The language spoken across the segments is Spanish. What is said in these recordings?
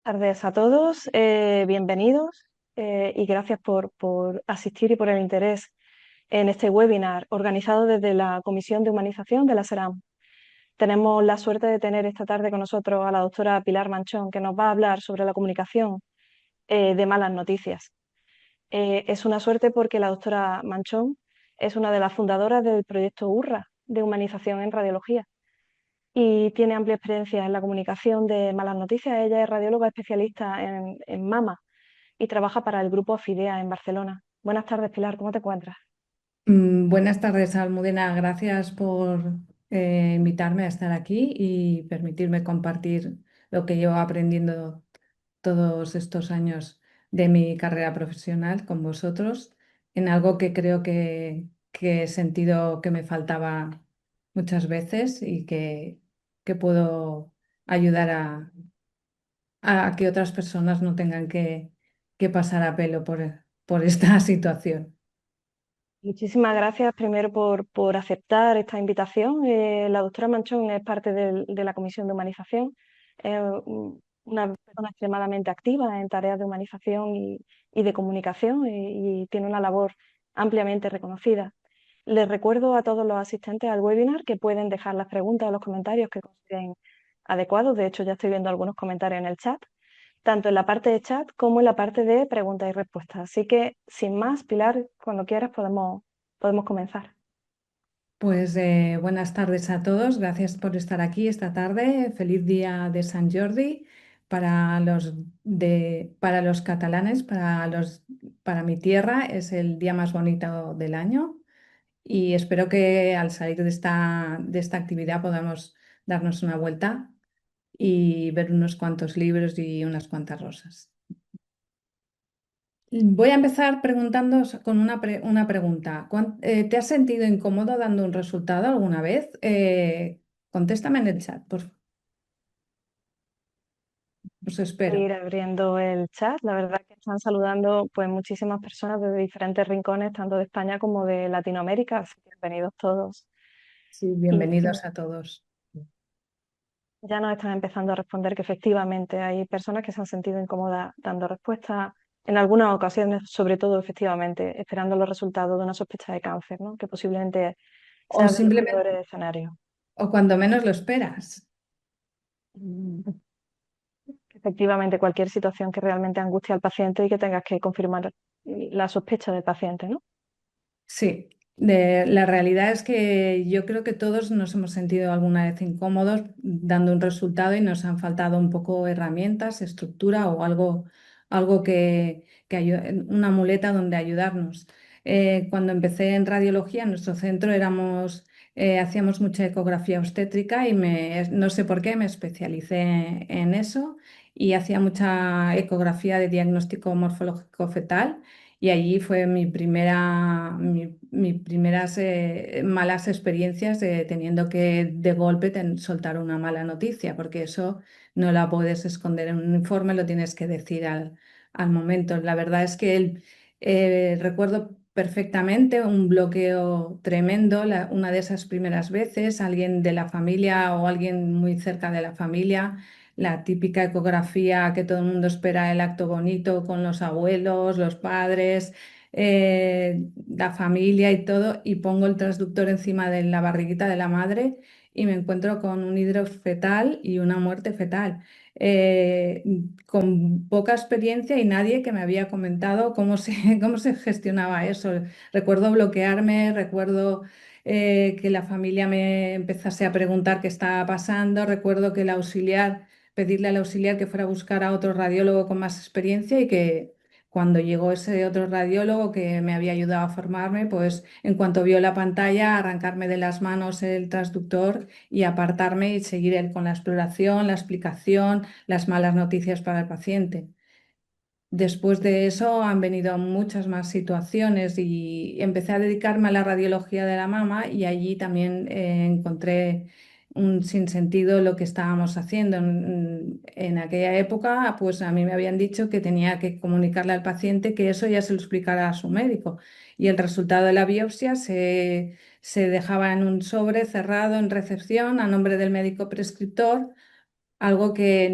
Tardes a todos, bienvenidos y gracias por asistir y por el interés en este webinar organizado desde la Comisión de Humanización de la SERAM. Tenemos la suerte de tener esta tarde con nosotros a la doctora Pilar Manchón, que nos va a hablar sobre la comunicación de malas noticias. Es una suerte porque la doctora Manchón es una de las fundadoras del proyecto URRA de humanización en radiología y tiene amplia experiencia en la comunicación de malas noticias. Ella es radióloga especialista en mama y trabaja para el grupo Fidea en Barcelona. Buenas tardes, Pilar, ¿cómo te encuentras? Buenas tardes, Almudena. Gracias por invitarme a estar aquí y permitirme compartir lo que llevo aprendiendo todos estos años de mi carrera profesional con vosotros, en algo que creo que he sentido que me faltaba muchas veces y que puedo ayudar a que otras personas no tengan que pasar a pelo por esta situación. Muchísimas gracias primero por aceptar esta invitación. La doctora Manchón es parte de la Comisión de Humanización, es una persona extremadamente activa en tareas de humanización y de comunicación y tiene una labor ampliamente reconocida. Les recuerdo a todos los asistentes al webinar que pueden dejar las preguntas o los comentarios que consideren adecuados. De hecho, ya estoy viendo algunos comentarios en el chat, tanto en la parte de chat como en la parte de preguntas y respuestas. Así que, sin más, Pilar, cuando quieras podemos comenzar. Pues buenas tardes a todos, gracias por estar aquí esta tarde. Feliz día de San Jordi para los catalanes, para mi tierra, es el día más bonito del año y espero que al salir de esta actividad podamos darnos una vuelta y ver unos cuantos libros y unas cuantas rosas. Voy a empezar preguntando con una pregunta. ¿Te has sentido incómodo dando un resultado alguna vez? Contéstame en el chat, por favor. Os Voy espero. a ir abriendo el chat. La verdad que están saludando pues muchísimas personas desde diferentes rincones, tanto de España como de Latinoamérica. Así que bienvenidos todos. Sí, Y bienvenidos a todos. ya nos están empezando a responder que efectivamente hay personas que se han sentido incómodas dando respuesta en algunas ocasiones, sobre todo efectivamente, esperando los resultados de una sospecha de cáncer, ¿no? Que posiblemente O sea de los simplemente, peores escenarios. o cuando menos lo esperas. Mm. Efectivamente, cualquier situación que realmente angustie al paciente y que tengas que confirmar la sospecha del paciente, ¿no? Sí, la realidad es que yo creo que todos nos hemos sentido alguna vez incómodos dando un resultado y nos han faltado un poco herramientas, estructura o algo una muleta donde ayudarnos. Cuando empecé en radiología, en nuestro centro hacíamos mucha ecografía obstétrica y no sé por qué me especialicé en eso y hacía mucha ecografía de diagnóstico morfológico fetal. Y allí fue mis primeras malas experiencias de teniendo que de golpe soltar una mala noticia, porque eso no la puedes esconder en un informe, lo tienes que decir al momento. La verdad es que recuerdo perfectamente un bloqueo tremendo, una de esas primeras veces, alguien de la familia o alguien muy cerca de la familia, la típica ecografía que todo el mundo espera, el acto bonito con los abuelos, los padres, la familia y todo, y pongo el transductor encima de la barriguita de la madre y me encuentro con un hidrofetal y una muerte fetal. eh, con poca experiencia y nadie que me había comentado cómo se gestionaba eso. Recuerdo bloquearme, recuerdo que la familia me empezase a preguntar qué estaba pasando, recuerdo que pedirle al auxiliar que fuera a buscar a otro radiólogo con más experiencia y que cuando llegó ese otro radiólogo que me había ayudado a formarme, pues en cuanto vio la pantalla, arrancarme de las manos el transductor y apartarme y seguir él con la exploración, la explicación, las malas noticias para el paciente. Después de eso han venido muchas más situaciones y empecé a dedicarme a la radiología de la mama y allí también encontré un sinsentido lo que estábamos haciendo. En aquella época, pues a mí me habían dicho que tenía que comunicarle al paciente que eso ya se lo explicara a su médico y el resultado de la biopsia se dejaba en un sobre cerrado en recepción a nombre del médico prescriptor algo que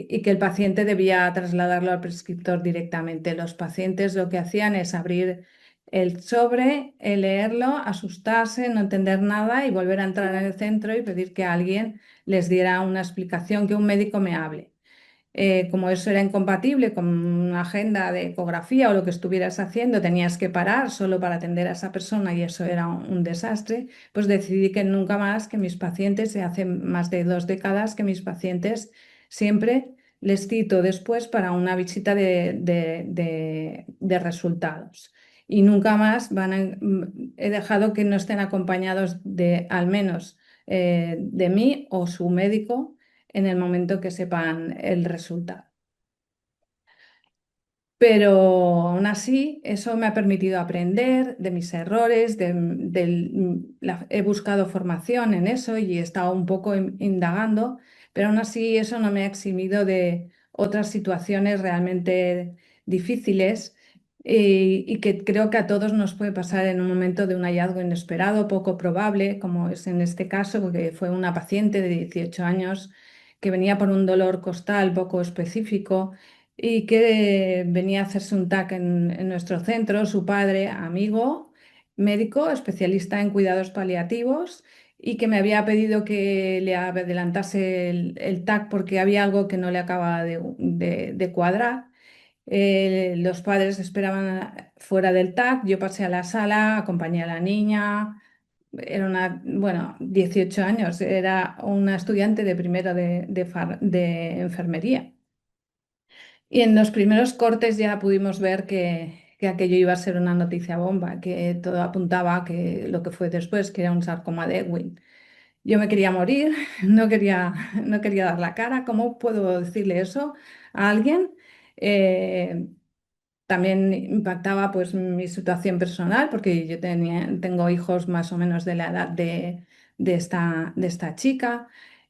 y que el paciente debía trasladarlo al prescriptor directamente. Los pacientes lo que hacían es abrir el sobre, leerlo, asustarse, no entender nada y volver a entrar en el centro y pedir que alguien les diera una explicación, que un médico me hable. Como eso era incompatible con una agenda de ecografía o lo que estuvieras haciendo, tenías que parar solo para atender a esa persona y eso era un desastre, pues decidí que nunca más, que mis pacientes, de hace más de 2 décadas, que mis pacientes siempre les cito después para una visita de resultados. Y nunca más he dejado que no estén acompañados de al menos de mí o su médico en el momento que sepan el resultado. Pero aún así, eso me ha permitido aprender de mis errores, he buscado formación en eso y he estado un poco indagando, pero aún así eso no me ha eximido de otras situaciones realmente difíciles y que creo que a todos nos puede pasar en un momento de un hallazgo inesperado, poco probable, como es en este caso, porque fue una paciente de 18 años que venía por un dolor costal poco específico y que venía a hacerse un TAC en nuestro centro, su padre, amigo, médico, especialista en cuidados paliativos, y que me había pedido que le adelantase el TAC porque había algo que no le acababa de cuadrar. Los padres esperaban fuera del TAC, yo pasé a la sala, acompañé a la niña. Era bueno, 18 años, era una estudiante de primero de enfermería. Y en los primeros cortes ya pudimos ver que aquello iba a ser una noticia bomba, que todo apuntaba a que lo que fue después, que era un sarcoma de Ewing. Yo me quería morir, no quería dar la cara. ¿Cómo puedo decirle eso a alguien? Eh, También impactaba pues mi situación personal, porque yo tengo hijos más o menos de la edad de esta chica.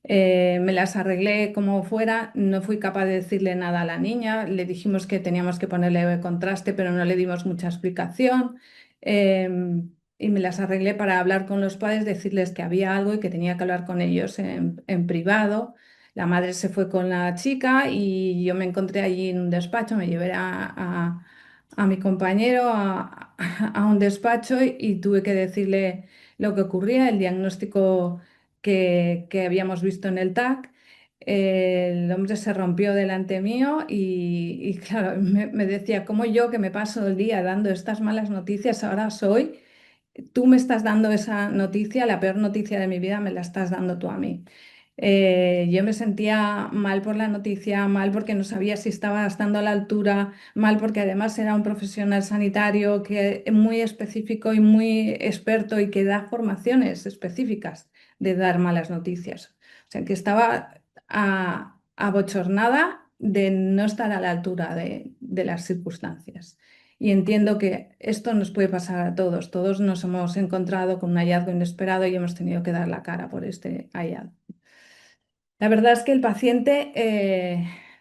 Me las arreglé como fuera, no fui capaz de decirle nada a la niña, le dijimos que teníamos que ponerle contraste, pero no le dimos mucha explicación. Y me las arreglé para hablar con los padres, decirles que había algo y que tenía que hablar con ellos en privado. La madre se fue con la chica y yo me encontré allí en un despacho, me llevé a mi compañero a un despacho y tuve que decirle lo que ocurría, el diagnóstico que habíamos visto en el TAC. El hombre se rompió delante mío y claro, me decía, ¿cómo yo que me paso el día dando estas malas noticias, ahora tú me estás dando esa noticia, la peor noticia de mi vida, me la estás dando tú a mí? Yo me sentía mal por la noticia, mal porque no sabía si estaba estando a la altura, mal porque además era un profesional sanitario que es muy específico y muy experto y que da formaciones específicas de dar malas noticias. O sea, que estaba abochornada de no estar a la altura de las circunstancias. Y entiendo que esto nos puede pasar a todos. Todos nos hemos encontrado con un hallazgo inesperado y hemos tenido que dar la cara por este hallazgo. La verdad es que el paciente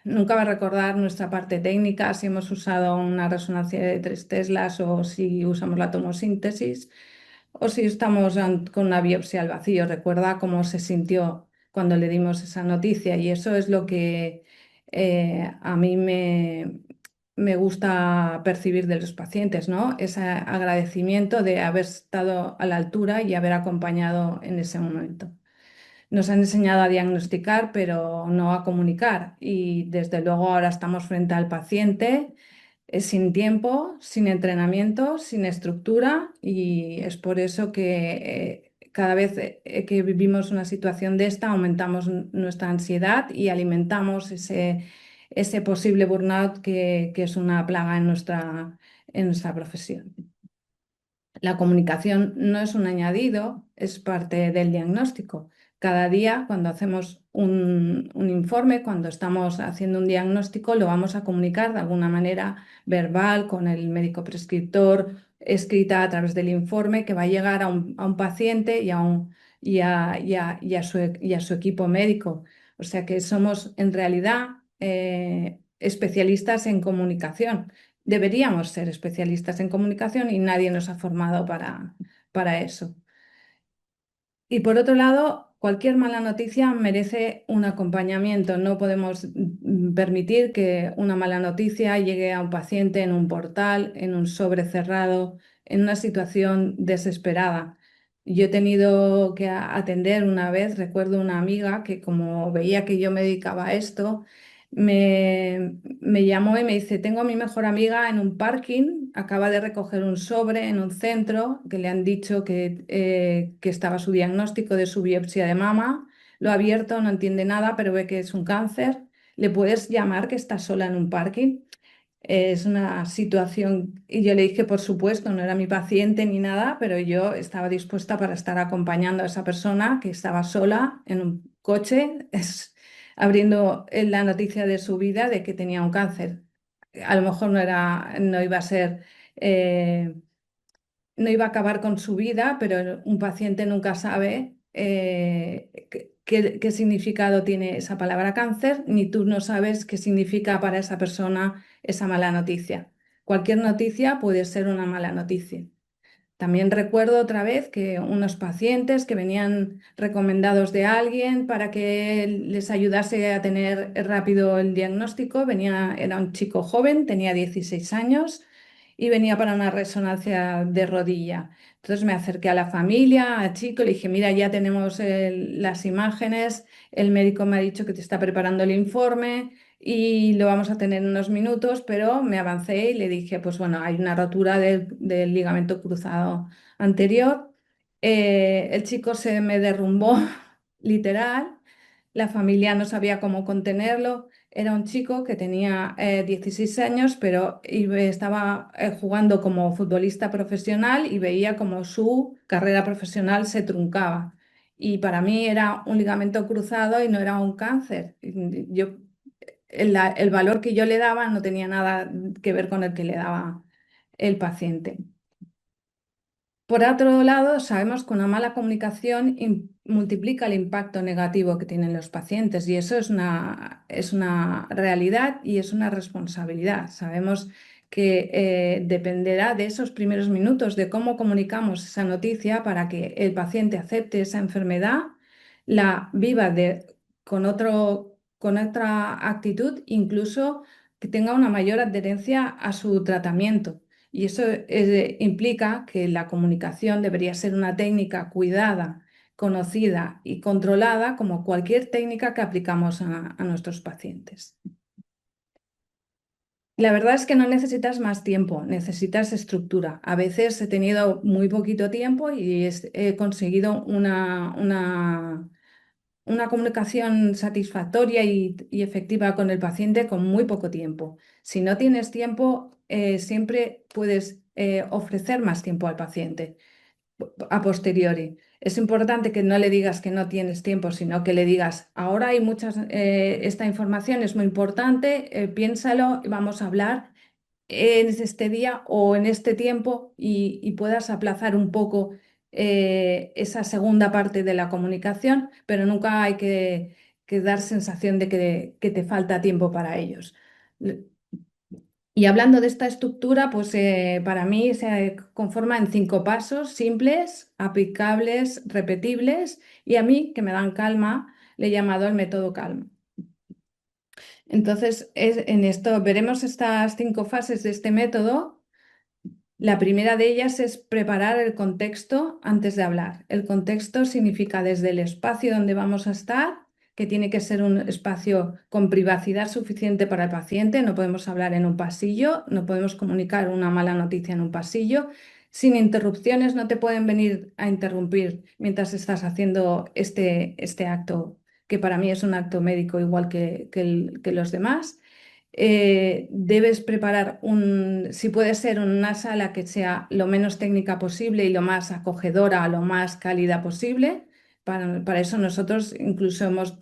nunca va a recordar nuestra parte técnica, si hemos usado una resonancia de 3 teslas o si usamos la tomosíntesis o si estamos con una biopsia al vacío. Recuerda cómo se sintió cuando le dimos esa noticia y eso es lo que a mí me gusta percibir de los pacientes, ¿no? Ese agradecimiento de haber estado a la altura y haber acompañado en ese momento. Nos han enseñado a diagnosticar, pero no a comunicar. Y desde luego ahora estamos frente al paciente, sin tiempo, sin entrenamiento, sin estructura. Y es por eso que cada vez que vivimos una situación de esta, aumentamos nuestra ansiedad y alimentamos ese posible burnout que es una plaga en nuestra profesión. La comunicación no es un añadido, es parte del diagnóstico. Cada día, cuando hacemos un informe, cuando estamos haciendo un diagnóstico, lo vamos a comunicar de alguna manera verbal con el médico prescriptor, escrita a través del informe, que va a llegar a un paciente y a su equipo médico. O sea que somos en realidad especialistas en comunicación. Deberíamos ser especialistas en comunicación y nadie nos ha formado para eso. Y por otro lado, cualquier mala noticia merece un acompañamiento. No podemos permitir que una mala noticia llegue a un paciente en un portal, en un sobre cerrado, en una situación desesperada. Yo he tenido que atender una vez, recuerdo una amiga que como veía que yo me dedicaba a esto, me llamó y me dice, tengo a mi mejor amiga en un parking, acaba de recoger un sobre en un centro que le han dicho que estaba su diagnóstico de su biopsia de mama, lo ha abierto, no entiende nada, pero ve que es un cáncer. ¿Le puedes llamar que está sola en un parking? Es una situación, y yo le dije, por supuesto, no era mi paciente ni nada, pero yo estaba dispuesta para estar acompañando a esa persona que estaba sola en un coche, abriendo la noticia de su vida de que tenía un cáncer. A lo mejor no iba a ser, eh, no iba a acabar con su vida, pero un paciente nunca sabe qué significado tiene esa palabra cáncer, ni tú no sabes qué significa para esa persona esa mala noticia. Cualquier noticia puede ser una mala noticia. También recuerdo otra vez que unos pacientes que venían recomendados de alguien para que les ayudase a tener rápido el diagnóstico, era un chico joven, tenía 16 años y venía para una resonancia de rodilla. Entonces me acerqué a la familia, al chico, le dije, mira, ya tenemos las imágenes, el médico me ha dicho que te está preparando el informe y lo vamos a tener en unos minutos, pero me avancé y le dije, pues bueno, hay una rotura del ligamento cruzado anterior. El chico se me derrumbó, literal, la familia no sabía cómo contenerlo. Era un chico que tenía 16 años, pero estaba jugando como futbolista profesional y veía como su carrera profesional se truncaba. Y para mí era un ligamento cruzado y no era un cáncer. Yo el valor que yo le daba no tenía nada que ver con el que le daba el paciente. Por otro lado, sabemos que una mala comunicación multiplica el impacto negativo que tienen los pacientes y eso es una realidad y es una responsabilidad. Sabemos que dependerá de esos primeros minutos, de cómo comunicamos esa noticia para que el paciente acepte esa enfermedad, la viva con otra actitud, incluso que tenga una mayor adherencia a su tratamiento. Y eso implica que la comunicación debería ser una técnica cuidada, conocida y controlada como cualquier técnica que aplicamos a nuestros pacientes. La verdad es que no necesitas más tiempo, necesitas estructura. A veces he tenido muy poquito tiempo y he conseguido una comunicación satisfactoria y efectiva con el paciente con muy poco tiempo. Si no tienes tiempo, siempre puedes ofrecer más tiempo al paciente a posteriori. Es importante que no le digas que no tienes tiempo, sino que le digas, ahora hay esta información es muy importante, piénsalo y vamos a hablar en este día o en este tiempo y puedas aplazar un poco esa segunda parte de la comunicación, pero nunca hay que dar sensación de que te falta tiempo para ellos. Y hablando de esta estructura, pues para mí se conforma en 5 pasos simples, aplicables, repetibles y a mí, que me dan calma, le he llamado el método calma. Entonces, en esto veremos estas 5 fases de este método. La primera de ellas es preparar el contexto antes de hablar. El contexto significa desde el espacio donde vamos a estar, que tiene que ser un espacio con privacidad suficiente para el paciente. No podemos hablar en un pasillo, no podemos comunicar una mala noticia en un pasillo. Sin interrupciones, no te pueden venir a interrumpir mientras estás haciendo este acto, que para mí es un acto médico igual que los demás. Debes preparar si puede ser una sala que sea lo menos técnica posible y lo más acogedora, lo más cálida posible. Para eso nosotros incluso hemos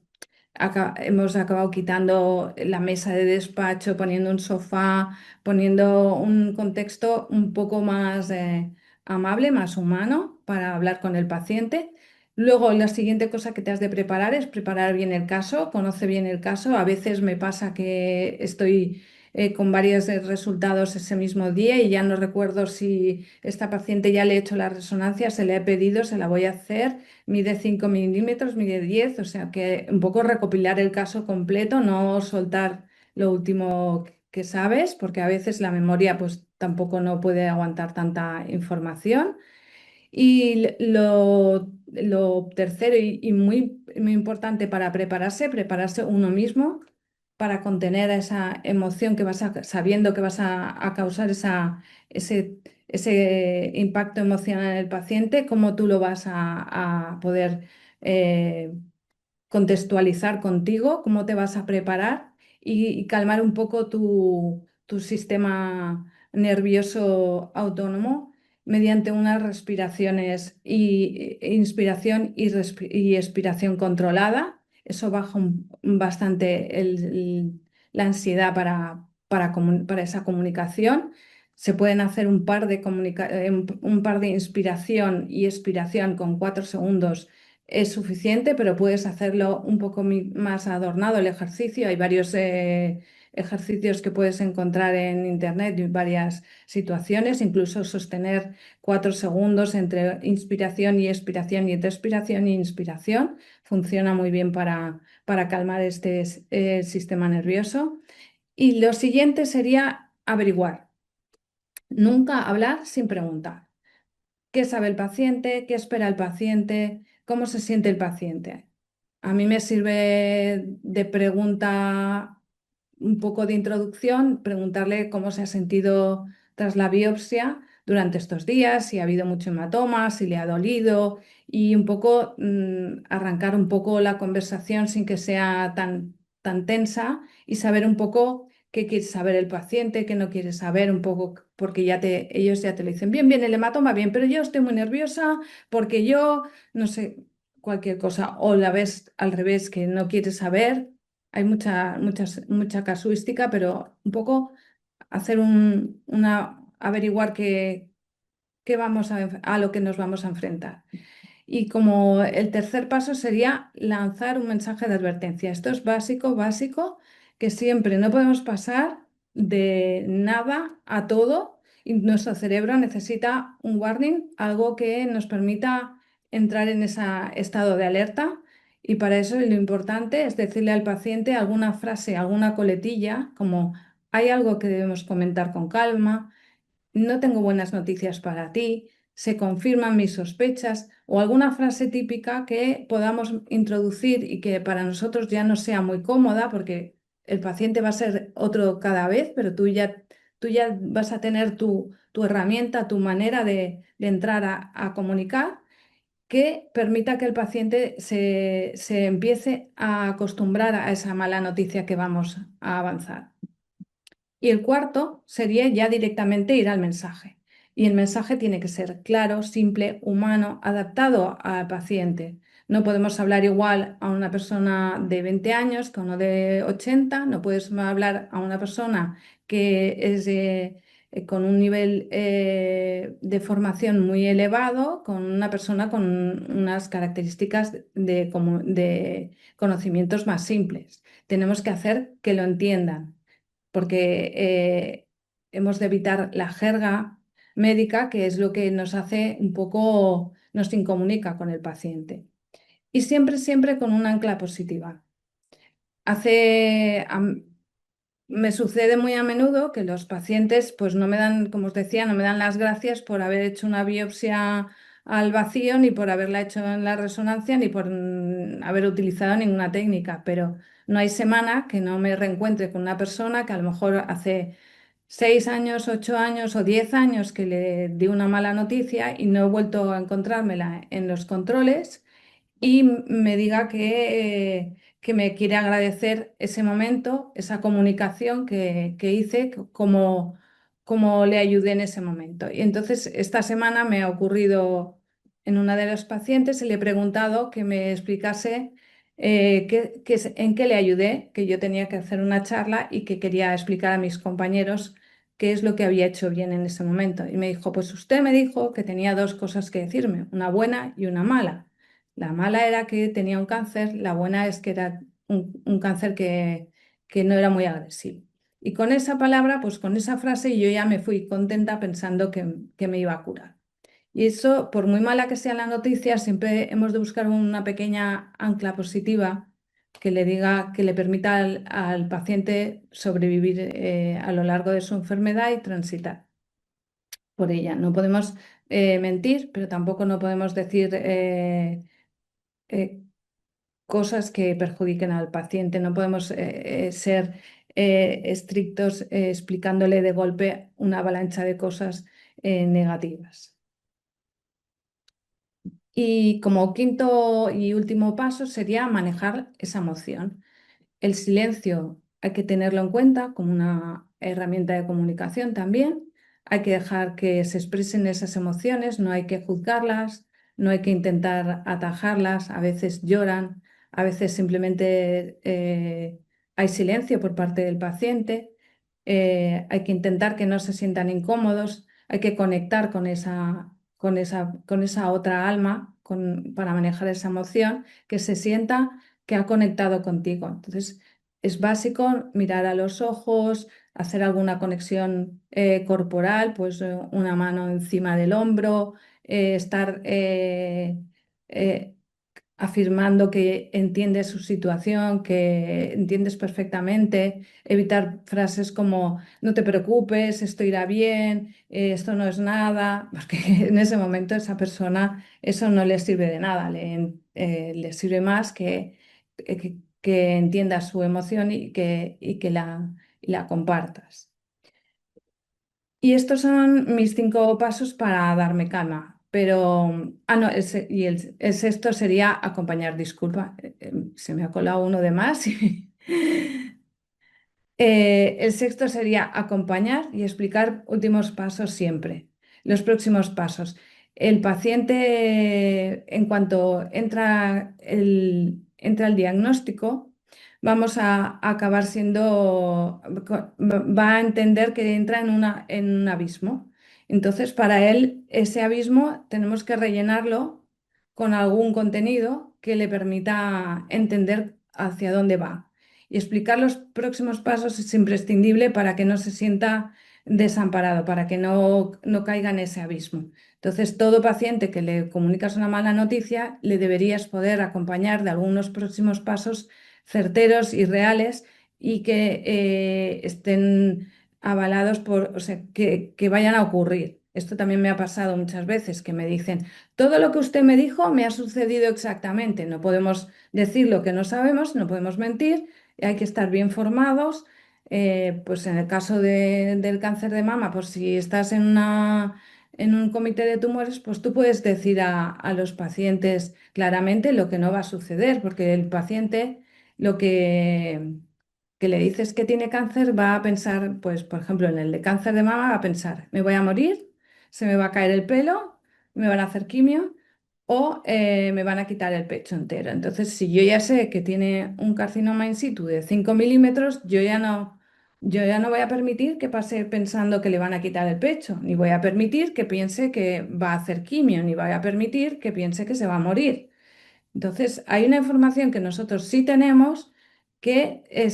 acabado quitando la mesa de despacho, poniendo un sofá, poniendo un contexto un poco más amable, más humano para hablar con el paciente. Luego, la siguiente cosa que te has de preparar es preparar bien el caso, conoce bien el caso. A veces me pasa que estoy con varios resultados ese mismo día y ya no recuerdo si esta paciente ya le he hecho la resonancia, se le he pedido, se la voy a hacer, mide 5 milímetros, mide 10, o sea que un poco recopilar el caso completo, no soltar lo último que sabes, porque a veces la memoria pues tampoco no puede aguantar tanta información. Y lo tercero y muy, muy importante para prepararse uno mismo para contener esa emoción que sabiendo que vas a causar ese impacto emocional en el paciente, cómo tú lo vas a poder eh, contextualizar contigo, cómo te vas a preparar y calmar un poco tu sistema nervioso autónomo mediante unas respiraciones inspiración y expiración controlada. Eso baja bastante la ansiedad para esa comunicación. Se pueden hacer un par de inspiración y expiración con 4 segundos es suficiente, pero puedes hacerlo un poco más adornado el ejercicio. Hay varios ejercicios que puedes encontrar en internet y varias situaciones, incluso sostener 4 segundos entre inspiración y expiración y entre expiración y inspiración. Funciona muy bien para calmar este sistema nervioso. Y lo siguiente sería averiguar. Nunca hablar sin preguntar. ¿Qué sabe el paciente? ¿Qué espera el paciente? ¿Cómo se siente el paciente? A mí me sirve de pregunta un poco de introducción, preguntarle cómo se ha sentido tras la biopsia durante estos días, si ha habido mucho hematoma, si le ha dolido y un poco arrancar un poco la conversación sin que sea tan tensa y saber un poco qué quiere saber el paciente, qué no quiere saber, un poco porque ellos ya te lo dicen, bien, bien, el hematoma, bien, pero yo estoy muy nerviosa porque yo, no sé, cualquier cosa, o la ves al revés, que no quieres saber. Hay mucha casuística, pero un poco hacer averiguar qué a lo que nos vamos a enfrentar. Y como el tercer paso sería lanzar un mensaje de advertencia. Esto es básico, básico, que siempre no podemos pasar de nada a todo y nuestro cerebro necesita un warning, algo que nos permita entrar en ese estado de alerta. Y para eso lo importante es decirle al paciente alguna frase, alguna coletilla, como hay algo que debemos comentar con calma, no tengo buenas noticias para ti, se confirman mis sospechas o alguna frase típica que podamos introducir y que para nosotros ya no sea muy cómoda porque el paciente va a ser otro cada vez, pero tú ya vas a tener tu herramienta, tu manera de entrar a comunicar que permita que el paciente se empiece a acostumbrar a esa mala noticia que vamos a avanzar. Y el cuarto sería ya directamente ir al mensaje. Y el mensaje tiene que ser claro, simple, humano, adaptado al paciente. No podemos hablar igual a una persona de 20 años que a uno de 80. No puedes hablar a una persona que es con un nivel de formación muy elevado, con una persona con unas características de conocimientos más simples. Tenemos que hacer que lo entiendan porque hemos de evitar la jerga médica, que es lo que nos hace un poco, nos incomunica con el paciente. Y siempre, siempre con un ancla positiva. Hace, am- Me sucede muy a menudo que los pacientes, pues no me dan, como os decía, no me dan las gracias por haber hecho una biopsia al vacío, ni por haberla hecho en la resonancia, ni por haber utilizado ninguna técnica. Pero no hay semana que no me reencuentre con una persona que a lo mejor hace 6 años, 8 años o 10 años que le di una mala noticia y no he vuelto a encontrármela en los controles y me diga que me quiere agradecer ese momento, esa comunicación que hice, cómo le ayudé en ese momento. Y entonces esta semana me ha ocurrido en una de las pacientes y le he preguntado que me explicase en qué le ayudé, que yo tenía que hacer una charla y que quería explicar a mis compañeros qué es lo que había hecho bien en ese momento. Y me dijo, pues usted me dijo que tenía dos cosas que decirme, una buena y una mala. La mala era que tenía un cáncer, la buena es que era un cáncer que no era muy agresivo. Y con esa palabra, pues con esa frase, yo ya me fui contenta pensando que me iba a curar. Y eso, por muy mala que sea la noticia, siempre hemos de buscar una pequeña ancla positiva que le diga, que le permita al paciente sobrevivir a lo largo de su enfermedad y transitar por ella. No podemos mentir, pero tampoco no podemos decir eh, cosas que perjudiquen al paciente. No podemos ser estrictos explicándole de golpe una avalancha de cosas negativas. Y como quinto y último paso sería manejar esa emoción. El silencio hay que tenerlo en cuenta como una herramienta de comunicación también. Hay que dejar que se expresen esas emociones, no hay que juzgarlas, no hay que intentar atajarlas. A veces lloran, a veces simplemente hay silencio por parte del paciente. Hay que intentar que no se sientan incómodos, hay que conectar con esa otra alma para manejar esa emoción, que se sienta que ha conectado contigo. Entonces, es básico mirar a los ojos, hacer alguna conexión corporal, pues una mano encima del hombro, estar eh, afirmando que entiendes su situación, que entiendes perfectamente, evitar frases como no te preocupes, esto irá bien, esto no es nada, porque en ese momento a esa persona eso no le sirve de nada, le sirve más que entiendas su emoción y la compartas. Y estos son mis 5 pasos para darme calma. Pero, no, el sexto sería acompañar, disculpa, se me ha colado uno de más. El sexto sería acompañar y explicar últimos pasos siempre, los próximos pasos. El paciente, en cuanto entra el diagnóstico, vamos a acabar va a entender que entra en un abismo. Entonces, para él, ese abismo tenemos que rellenarlo con algún contenido que le permita entender hacia dónde va. Y explicar los próximos pasos es imprescindible para que no se sienta desamparado, para que no caiga en ese abismo. Entonces, todo paciente que le comunicas una mala noticia, le deberías poder acompañar de algunos próximos pasos certeros y reales y que estén avalados o sea, que vayan a ocurrir. Esto también me ha pasado muchas veces, que me dicen, todo lo que usted me dijo me ha sucedido exactamente. No podemos decir lo que no sabemos, no podemos mentir, hay que estar bien formados. Pues en el caso del cáncer de mama, pues si estás en un comité de tumores, pues tú puedes decir a los pacientes claramente lo que no va a suceder, porque el paciente lo que le dices que tiene cáncer va a pensar, pues por ejemplo, en el de cáncer de mama va a pensar, me voy a morir, se me va a caer el pelo, me van a hacer quimio o me van a quitar el pecho entero. Entonces, si yo ya sé que tiene un carcinoma in situ de 5 milímetros, yo ya no voy a permitir que pase pensando que le van a quitar el pecho, ni voy a permitir que piense que va a hacer quimio, ni voy a permitir que piense que se va a morir. Entonces, hay una información que nosotros sí tenemos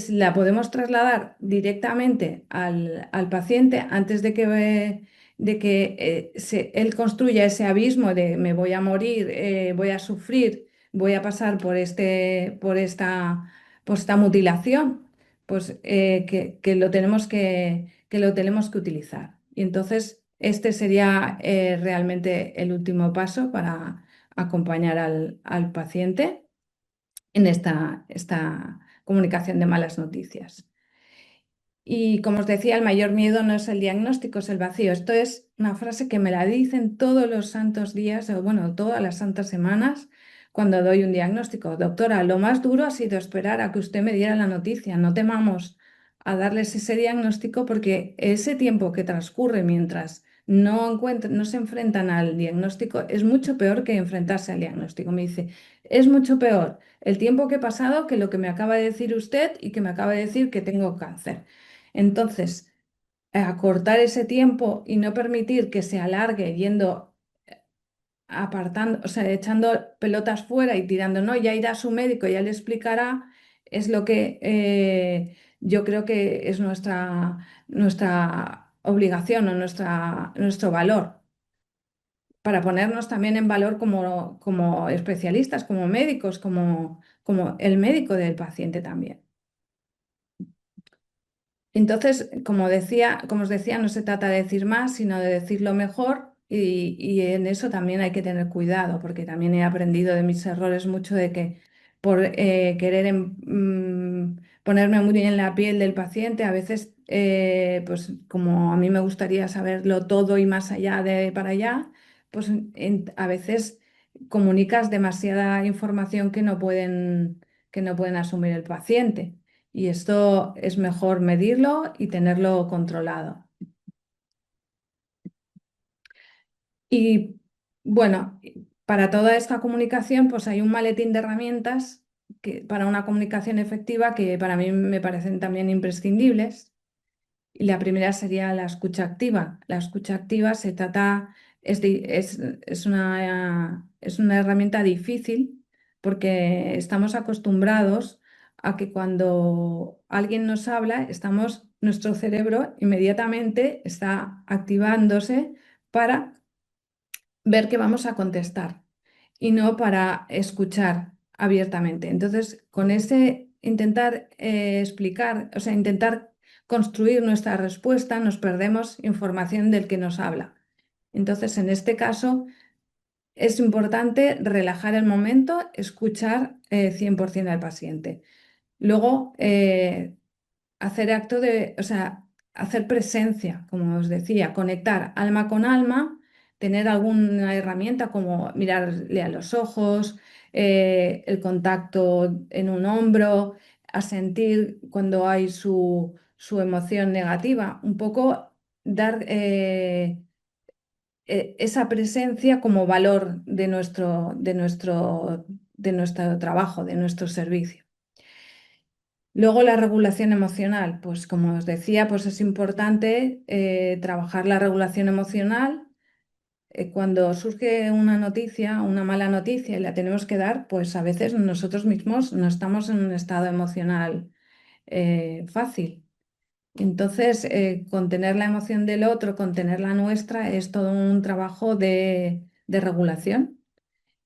la podemos trasladar directamente al paciente antes de que él construya ese abismo de me voy a morir, voy a sufrir, voy a pasar por esta mutilación, pues que lo tenemos que utilizar. Y entonces, este sería realmente el último paso para acompañar al paciente en esta comunicación de malas noticias. Y como os decía, el mayor miedo no es el diagnóstico, es el vacío. Esto es una frase que me la dicen todos los santos días, o bueno, todas las santas semanas, cuando doy un diagnóstico. Doctora, lo más duro ha sido esperar a que usted me diera la noticia. No temamos a darles ese diagnóstico porque ese tiempo que transcurre mientras no se enfrentan al diagnóstico es mucho peor que enfrentarse al diagnóstico. Me dice, es mucho peor el tiempo que he pasado que lo que me acaba de decir usted y que me acaba de decir que tengo cáncer. Entonces, acortar ese tiempo y no permitir que se alargue yendo apartando, o sea, echando pelotas fuera y tirando, no, ya irá su médico, ya le explicará, es lo que yo creo que es nuestra obligación o nuestro valor para ponernos también en valor como especialistas, como médicos, como el médico del paciente también. Entonces, como os decía, no se trata de decir más, sino de decirlo mejor y en eso también hay que tener cuidado, porque también he aprendido de mis errores mucho de que por querer ponerme muy bien en la piel del paciente, a veces, pues como a mí me gustaría saberlo todo y más allá de para allá, pues a veces comunicas demasiada información que no pueden asumir el paciente. Y esto es mejor medirlo y tenerlo controlado. Y bueno, para toda esta comunicación, pues hay un maletín de herramientas para una comunicación efectiva que para mí me parecen también imprescindibles. Y la primera sería la escucha activa. La escucha activa se trata, es una herramienta difícil porque estamos acostumbrados a que cuando alguien nos habla, nuestro cerebro inmediatamente está activándose para ver que vamos a contestar y no para escuchar abiertamente. Entonces, con ese intentar explicar, o sea, intentar construir nuestra respuesta, nos perdemos información del que nos habla. Entonces, en este caso, es importante relajar el momento, escuchar 100% al paciente. Luego, o sea, hacer presencia, como os decía, conectar alma con alma, tener alguna herramienta como mirarle a los ojos, el contacto en un hombro, a sentir cuando hay su emoción negativa, un poco dar esa presencia como valor de nuestro trabajo, de nuestro servicio. Luego la regulación emocional, pues como os decía, pues es importante trabajar la regulación emocional. Cuando surge una noticia, una mala noticia y la tenemos que dar, pues a veces nosotros mismos no estamos en un estado emocional fácil. Entonces, contener la emoción del otro, contener la nuestra, es todo un trabajo de regulación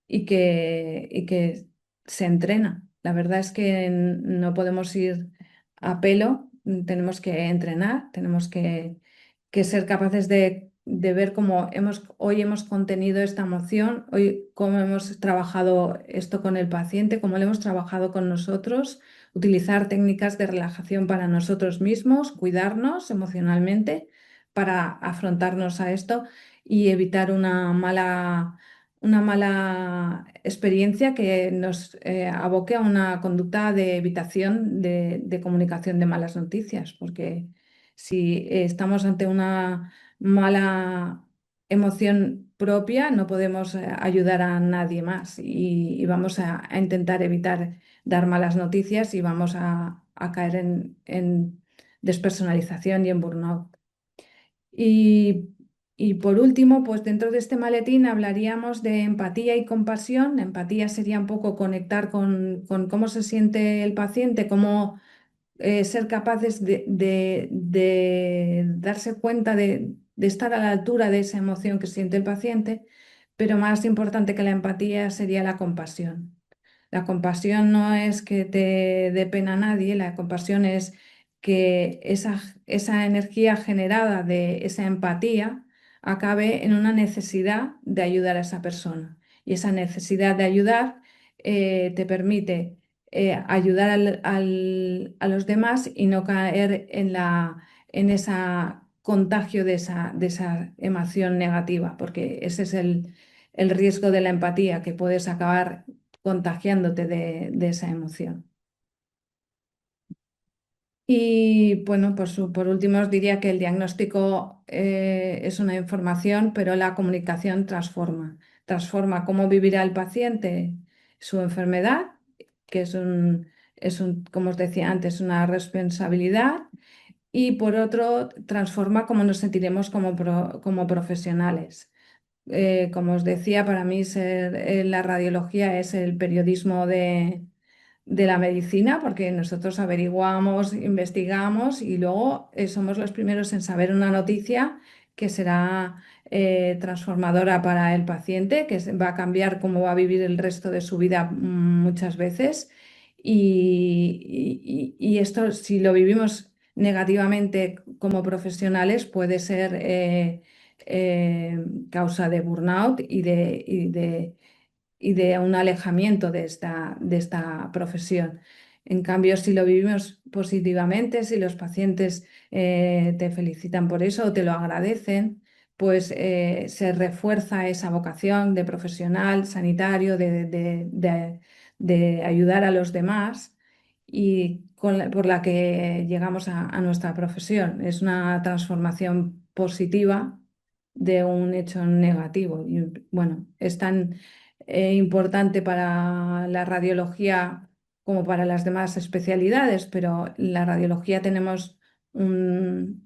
y que se entrena. La verdad es que no podemos ir a pelo, tenemos que entrenar, tenemos que ser capaces de ver cómo hoy hemos contenido esta emoción, hoy cómo hemos trabajado esto con el paciente, cómo lo hemos trabajado con nosotros, utilizar técnicas de relajación para nosotros mismos, cuidarnos emocionalmente para afrontarnos a esto y evitar una mala experiencia que nos aboque a una conducta de evitación de comunicación de malas noticias, porque si estamos ante una mala emoción propia, no podemos ayudar a nadie más y vamos a intentar evitar dar malas noticias y vamos a caer en despersonalización y en burnout. Y, y por último, pues dentro de este maletín hablaríamos de empatía y compasión. Empatía sería un poco conectar con cómo se siente el paciente, cómo ser capaces de darse cuenta de estar a la altura de esa emoción que siente el paciente, pero más importante que la empatía sería la compasión. La compasión no es que te dé pena a nadie, la compasión es que esa energía generada de esa empatía acabe en una necesidad de ayudar a esa persona. Y esa necesidad de ayudar te permite ayudar a los demás y no caer en ese contagio de esa emoción negativa, porque ese es el riesgo de la empatía, que puedes acabar contagiándote de esa emoción. Y bueno, por último os diría que el diagnóstico es una información, pero la comunicación transforma. Transforma cómo vivirá el paciente su enfermedad, que como os decía antes, una responsabilidad. Y por otro, transforma cómo nos sentiremos como profesionales. Como os decía, para mí la radiología es el periodismo de la medicina, porque nosotros averiguamos, investigamos y luego somos los primeros en saber una noticia que será transformadora para el paciente, que va a cambiar cómo va a vivir el resto de su vida muchas veces. Y esto, si lo vivimos negativamente como profesionales, puede ser causa de burnout y de un alejamiento de esta profesión. En cambio, si lo vivimos positivamente, si los pacientes te felicitan por eso o te lo agradecen, pues se refuerza esa vocación de profesional sanitario, de ayudar a los demás y por la que llegamos a nuestra profesión. Es una transformación positiva de un hecho negativo. Y bueno, es tan importante para la radiología como para las demás especialidades, pero en la radiología tenemos un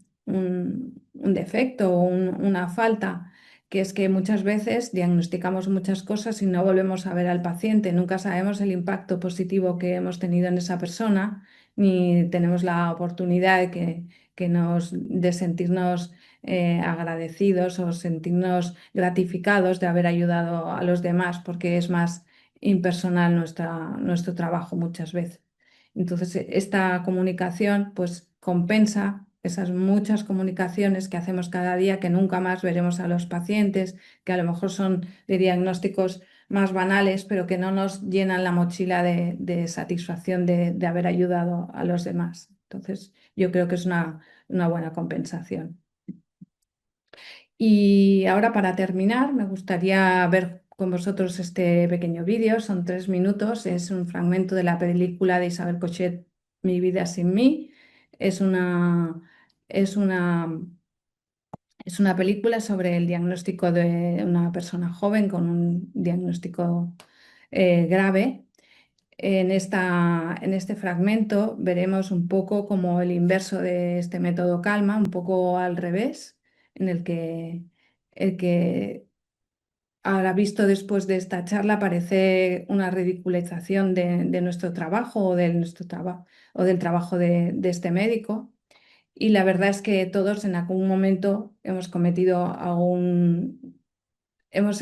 defecto o una falta, que es que muchas veces diagnosticamos muchas cosas y no volvemos a ver al paciente, nunca sabemos el impacto positivo que hemos tenido en esa persona, ni tenemos la oportunidad de sentirnos agradecidos o sentirnos gratificados de haber ayudado a los demás, porque es más impersonal nuestro trabajo muchas veces. Entonces, esta comunicación pues compensa esas muchas comunicaciones que hacemos cada día que nunca más veremos a los pacientes, que a lo mejor son de diagnósticos más banales, pero que no nos llenan la mochila de satisfacción de haber ayudado a los demás. Entonces, yo creo que es una buena compensación. Y ahora para terminar, me gustaría ver con vosotros este pequeño vídeo, son 3 minutos, es un fragmento de la película de Isabel Cochet, Mi vida sin mí. Es una, es una, es una película sobre el diagnóstico de una persona joven con un diagnóstico grave. En este fragmento veremos un poco como el inverso de este método Calma, un poco al revés, en el que ahora visto después de esta charla parece una ridiculización de nuestro trabajo o o del trabajo de este médico. Y la verdad es que todos en algún momento hemos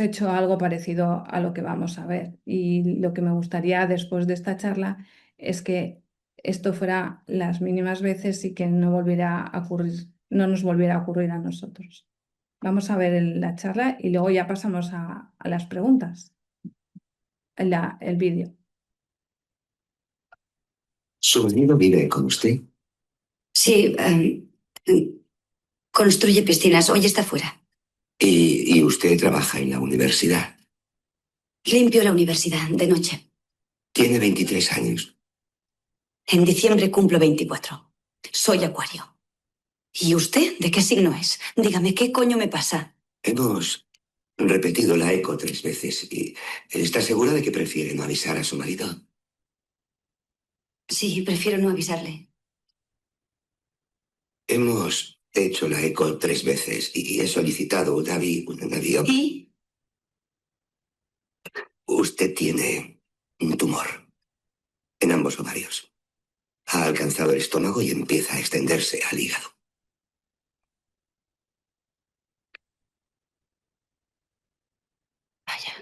hecho algo parecido a lo que vamos a ver. Y lo que me gustaría después de esta charla es que esto fuera las mínimas veces y que no nos volviera a ocurrir a nosotros. Vamos a ver la charla y luego ya pasamos a las preguntas, el vídeo. ¿Su marido vive con usted? Sí, construye piscinas. Hoy está fuera. Y usted trabaja en la universidad. Limpio la universidad de noche. Tiene 23 años. En diciembre cumplo 24. Soy Acuario. ¿Y usted de qué signo es? Dígame, ¿qué coño me pasa? Hemos repetido la eco 3 veces y ¿está segura de que prefiere no avisar a su marido? Sí, prefiero no avisarle. Hemos hecho la eco 3 veces y he solicitado un avión. ¿Y? Usted tiene un tumor en ambos ovarios. Ha alcanzado el estómago y empieza a extenderse al hígado. Vaya.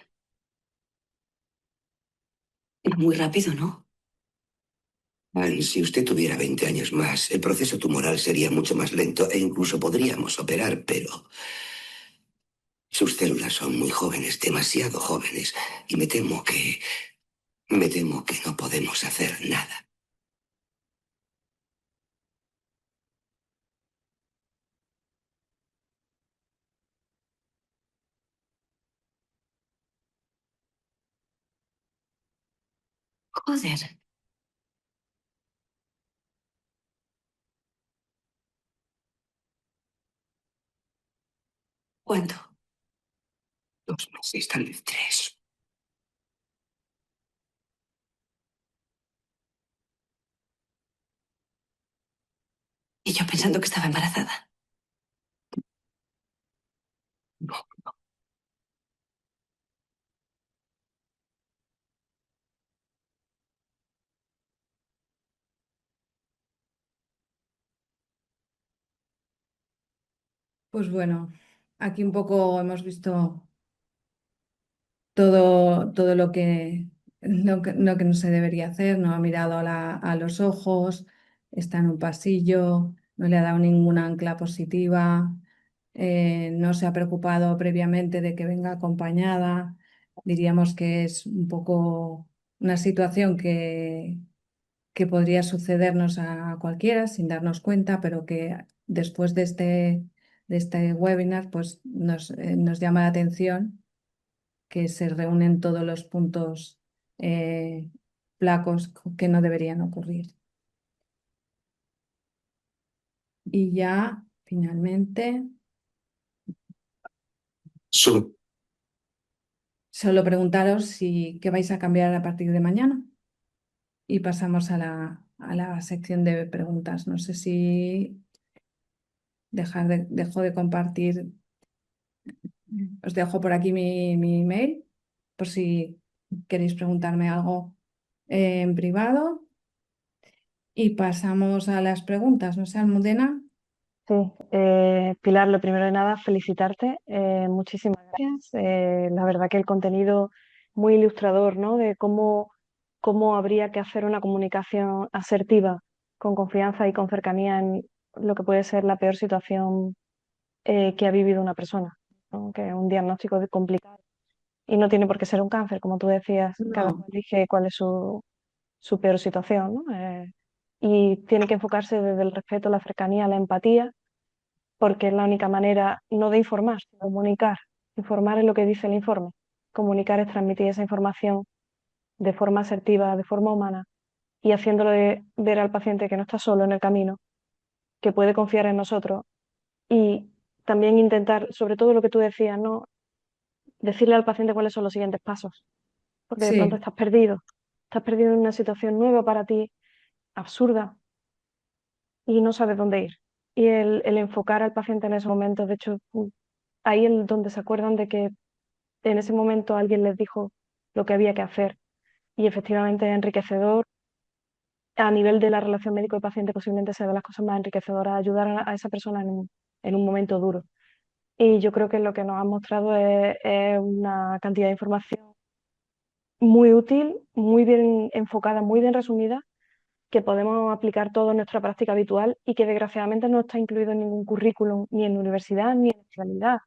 Muy rápido, ¿no? Si usted tuviera 20 años más, el proceso tumoral sería mucho más lento e incluso podríamos operar, pero sus células son muy jóvenes, demasiado jóvenes, y me temo que no podemos hacer nada. Joder. ¿Cuánto? 2 meses, tal vez 3. Y yo pensando que estaba embarazada. No, Pues bueno, aquí un poco hemos visto todo lo que no se debería hacer. No ha mirado a los ojos, está en un pasillo, no le ha dado ninguna ancla positiva, no se ha preocupado previamente de que venga acompañada. Diríamos que es un poco una situación que podría sucedernos a cualquiera sin darnos cuenta, pero que después de este webinar pues nos llama la atención que se reúnen todos los puntos eh, flacos que no deberían ocurrir. Y ya, finalmente, Su- solo preguntaros si qué vais a cambiar a partir de mañana. Y pasamos a la sección de preguntas. No sé si dejo de compartir. Os dejo por aquí mi email por si queréis preguntarme algo en privado. Y pasamos a las preguntas. No sé, Almudena. Sí, Pilar, lo primero de nada, felicitarte. Muchísimas gracias. La verdad que el contenido muy ilustrador, ¿no? De cómo habría que hacer una comunicación asertiva, con confianza y con cercanía en lo que puede ser la peor situación que ha vivido una persona, ¿no? Que es un diagnóstico complicado. Y no tiene por qué ser un cáncer, como tú decías, cada No. cual elige cuál es su peor situación, ¿no? Y tiene que enfocarse desde el respeto, la cercanía, la empatía, porque es la única manera no de informar, sino de comunicar. Informar es lo que dice el informe. Comunicar es transmitir esa información de forma asertiva, de forma humana, y haciéndole ver al paciente que no está solo en el camino, que puede confiar en nosotros y también intentar, sobre todo lo que tú decías, ¿no? Decirle al paciente cuáles son los siguientes pasos, porque de pronto Sí, estás perdido en una situación nueva para ti, absurda, y no sabes dónde ir. Y el enfocar al paciente en esos momentos, de hecho, ahí es donde se acuerdan de que en ese momento alguien les dijo lo que había que hacer y efectivamente es enriquecedor. A nivel de la relación médico y paciente posiblemente sea de las cosas más enriquecedoras, ayudar a esa persona en un momento duro. Y yo creo que lo que nos han mostrado es una cantidad de información muy útil, muy bien enfocada, muy bien resumida, que podemos aplicar todo en nuestra práctica habitual y que desgraciadamente no está incluido en ningún currículum, ni en universidad, ni en especialidad.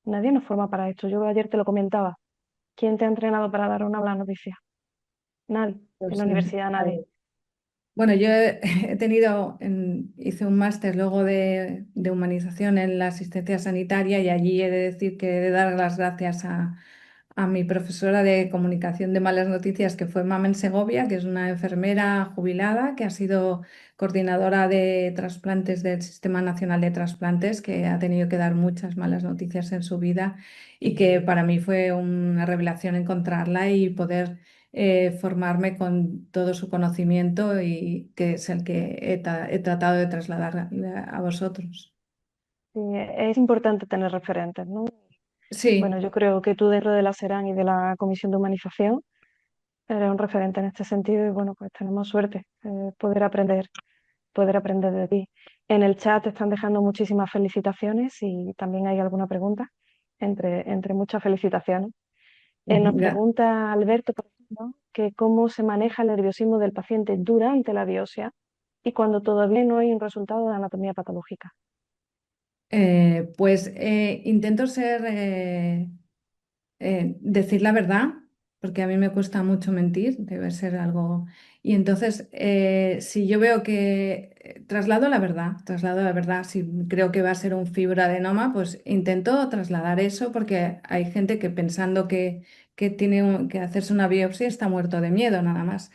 Nadie nos forma para esto. Yo ayer te lo comentaba. ¿Quién te ha entrenado para dar una mala noticia? Nadie. En pues la sí. universidad nadie. Bueno, yo hice un máster luego de humanización en la asistencia sanitaria y allí he de decir que he de dar las gracias a mi profesora de comunicación de malas noticias, que fue Mamen Segovia, que es una enfermera jubilada que ha sido coordinadora de trasplantes del Sistema Nacional de Trasplantes, que ha tenido que dar muchas malas noticias en su vida y que para mí fue una revelación encontrarla y poder formarme con todo su conocimiento y que es el que he tratado de trasladar a vosotros. Sí, es importante tener referentes, ¿no? Bueno, Sí, yo creo que tú dentro de la SERAN y de la Comisión de Humanización eres un referente en este sentido y bueno, pues tenemos suerte poder aprender de ti. En el chat te están dejando muchísimas felicitaciones y también hay alguna pregunta, entre muchas felicitaciones. Nos ya. pregunta Alberto, por ejemplo, que cómo se maneja el nerviosismo del paciente durante la biopsia y cuando todavía no hay un resultado de anatomía patológica. Pues intento decir la verdad, porque a mí me cuesta mucho mentir, debe ser algo. Y entonces, si yo veo que traslado la verdad, si creo que va a ser un fibroadenoma, pues intento trasladar eso, porque hay gente que pensando que tiene que hacerse una biopsia está muerto de miedo nada más.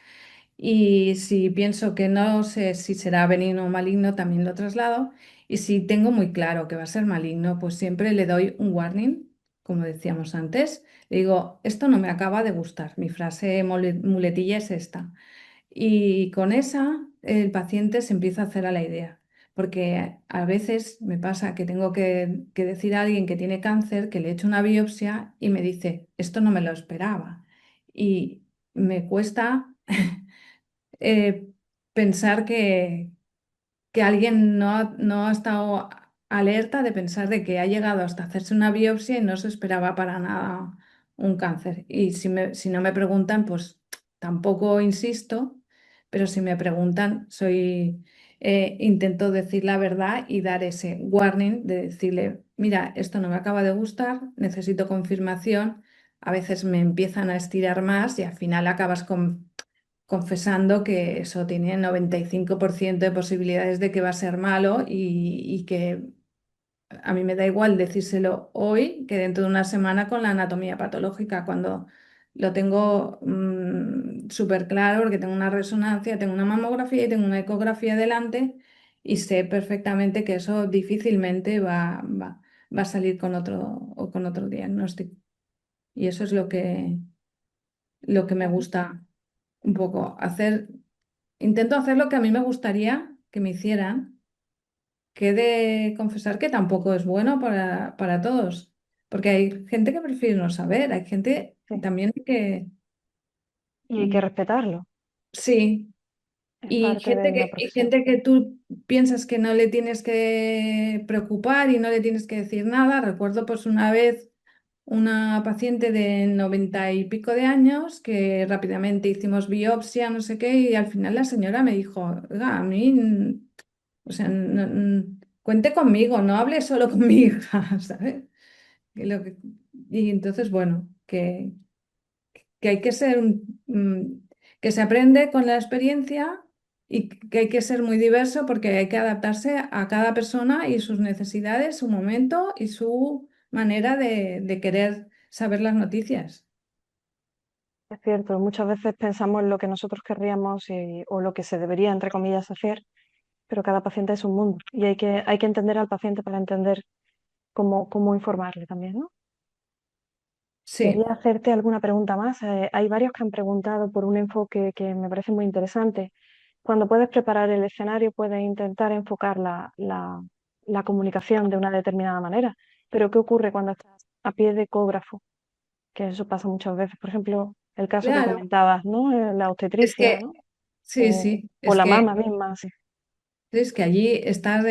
Y si pienso que no sé si será benigno o maligno, también lo traslado. Y si tengo muy claro que va a ser maligno, pues siempre le doy un warning, como decíamos antes. Le digo, esto no me acaba de gustar. Mi frase muletilla es esta. Y con esa el paciente se empieza a hacer a la idea. Porque a veces me pasa que tengo que decir a alguien que tiene cáncer que le he hecho una biopsia y me dice, esto no me lo esperaba. Y me cuesta eh, pensar que alguien no ha estado alerta de pensar de que ha llegado hasta hacerse una biopsia y no se esperaba para nada un cáncer. Y si no me preguntan, pues tampoco insisto, pero si me preguntan, intento decir la verdad y dar ese warning de decirle, mira, esto no me acaba de gustar, necesito confirmación. A veces me empiezan a estirar más y al final acabas confesando que eso tiene 95% de posibilidades de que va a ser malo y que a mí me da igual decírselo hoy que dentro de una semana con la anatomía patológica, cuando lo tengo súper claro porque tengo una resonancia, tengo una mamografía y tengo una ecografía delante y sé perfectamente que eso difícilmente va a salir con otro diagnóstico. Y eso es lo que me gusta un poco hacer. Intento hacer lo que a mí me gustaría que me hicieran, que he de confesar que tampoco es bueno para todos, porque hay gente que prefiere no saber, hay gente Sí. también que Y hay que mm, respetarlo, sí, es parte de una y profesión. gente que tú piensas que no le tienes que preocupar y no le tienes que decir nada. Recuerdo pues una vez una paciente de 90 y pico de años que rápidamente hicimos biopsia, no sé qué, y al final la señora me dijo, oiga, a mí, o sea, cuente conmigo, no hable solo con mi hija, ¿sabes? Que y entonces, bueno, que hay que ser, que se aprende con la experiencia y que hay que ser muy diverso porque hay que adaptarse a cada persona y sus necesidades, su momento y su manera de querer saber las noticias. Es cierto, muchas veces pensamos en lo que nosotros querríamos o lo que se debería, entre comillas, hacer, pero cada paciente es un mundo y hay que entender al paciente para entender cómo informarle también, ¿no? Quería Sí, hacerte alguna pregunta más. Hay varios que han preguntado por un enfoque que me parece muy interesante. Cuando puedes preparar el escenario, puedes intentar enfocar la comunicación de una determinada manera. Pero ¿qué ocurre cuando estás a pie de ecógrafo? Que eso pasa muchas veces. Por ejemplo, el caso que claro. comentabas, ¿no? La Es obstetricia, que, ¿no? sí, sí, O la mama misma, sí. es que allí estás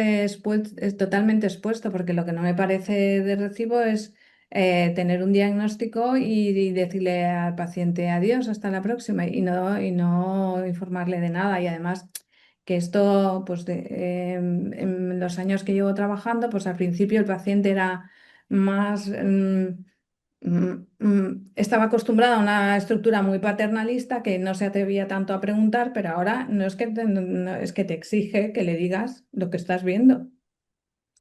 totalmente expuesto, porque lo que no me parece de recibo es tener un diagnóstico y decirle al paciente adiós, hasta la próxima, y no informarle de nada. Y además que esto, pues en los años que llevo trabajando, pues al principio el paciente era más... estaba acostumbrada a una estructura muy paternalista que no se atrevía tanto a preguntar, pero ahora no es que es que te exige que le digas lo que estás viendo,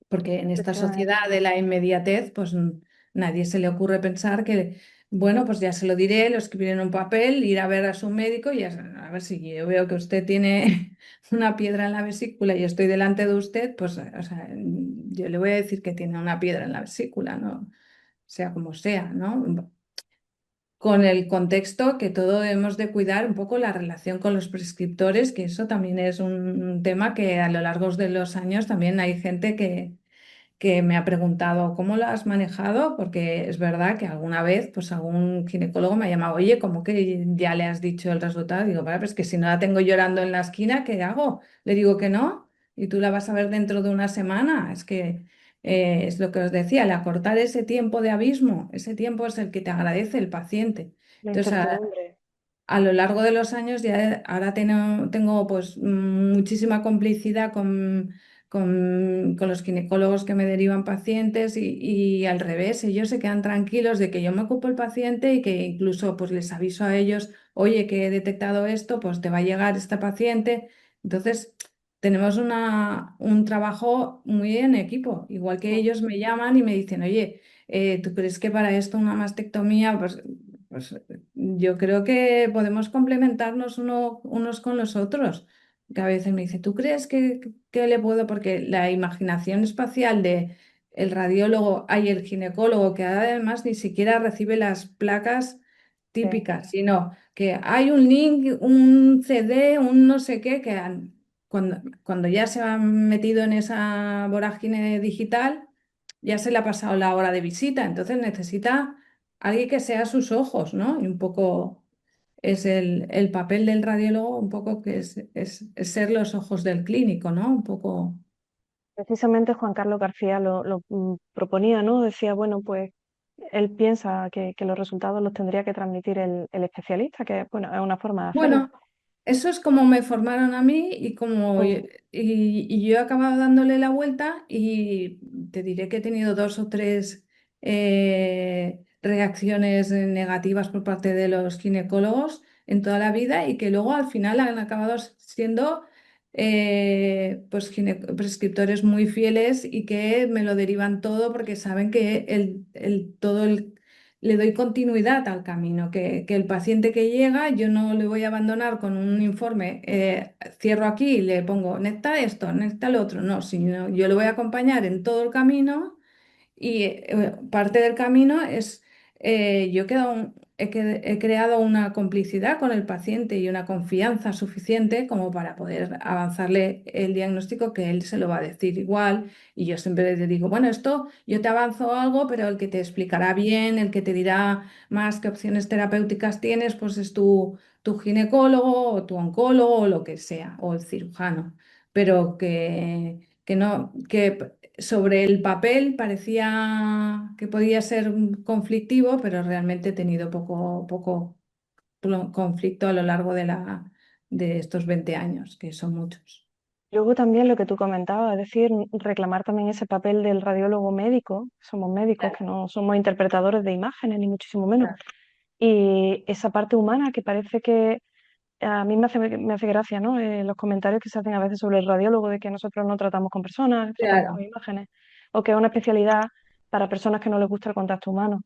porque en esta Efectivamente. sociedad de la inmediatez, pues nadie se le ocurre pensar que, bueno, pues ya se lo diré, lo escribiré en un papel, ir a ver a su médico y a ver si yo veo que usted tiene una piedra en la vesícula y estoy delante de usted, pues o sea, yo le voy a decir que tiene una piedra en la vesícula, ¿no? Sea como sea, ¿no? Con el contexto que todo debemos de cuidar un poco la relación con los prescriptores, que eso también es un tema que a lo largo de los años también hay gente que me ha preguntado cómo lo has manejado, porque es verdad que alguna vez pues algún ginecólogo me ha llamado, oye, ¿cómo que ya le has dicho el resultado? Digo, vale, pues que si no la tengo llorando en la esquina, ¿qué hago? Le digo que no, y tú la vas a ver dentro de una semana. Es que es lo que os decía, el acortar ese tiempo de abismo, ese tiempo es el que te agradece el paciente. La Entonces, incertidumbre. a lo largo de los años ya ahora tengo pues muchísima complicidad con los ginecólogos que me derivan pacientes y al revés, ellos se quedan tranquilos de que yo me ocupo el paciente y que incluso pues les aviso a ellos, oye, que he detectado esto, pues te va a llegar este paciente. Entonces, tenemos un trabajo muy en equipo, igual que Sí, ellos me llaman y me dicen, oye, ¿tú crees que para esto una mastectomía, pues yo creo que podemos complementarnos unos con los otros? Que a veces me dice, ¿tú crees que le puedo? Porque la imaginación espacial de el radiólogo y el ginecólogo, que además ni siquiera recibe las placas sí. típicas, sino que hay un link, un CD, un no sé qué, cuando ya se han metido en esa vorágine digital, ya se le ha pasado la hora de visita, entonces necesita alguien que sea sus ojos, ¿no? Y un poco es el papel del radiólogo, un poco que es ser los ojos del clínico, ¿no? Un poco. Precisamente Juan Carlos García lo proponía, ¿no? Decía, bueno, pues él piensa que los resultados los tendría que transmitir el especialista, que bueno, es una forma de hacerlo. Bueno, eso es como me formaron a mí y como Mm. y yo he acabado dándole la vuelta y te diré que he tenido dos o tres reacciones negativas por parte de los ginecólogos en toda la vida y que luego al final han acabado siendo pues prescriptores muy fieles y que me lo derivan todo porque saben que todo le doy continuidad al camino, que el paciente que llega yo no le voy a abandonar con un informe, cierro aquí y le pongo, necesita esto, necesita lo otro, no, sino yo le voy a acompañar en todo el camino y parte del camino es, yo he creado una complicidad con el paciente y una confianza suficiente como para poder avanzarle el diagnóstico que él se lo va a decir igual. Y yo siempre le digo, bueno, esto yo te avanzo algo, pero el que te explicará bien, el que te dirá más qué opciones terapéuticas tienes, pues es tu ginecólogo o tu oncólogo o lo que sea, o el cirujano. Pero que no, que sobre el papel parecía que podía ser conflictivo, pero realmente he tenido poco conflicto a lo largo de estos 20 años, que son muchos. Luego también lo que tú comentabas, es decir, reclamar también ese papel del radiólogo médico, somos médicos que no somos interpretadores de imágenes, ni muchísimo menos, Claro. y esa parte humana que parece que a mí me hace gracia, ¿no? Los comentarios que se hacen a veces sobre el radiólogo de que nosotros no tratamos con personas, tratamos con Claro. imágenes, o que es una especialidad para personas que no les gusta el contacto humano.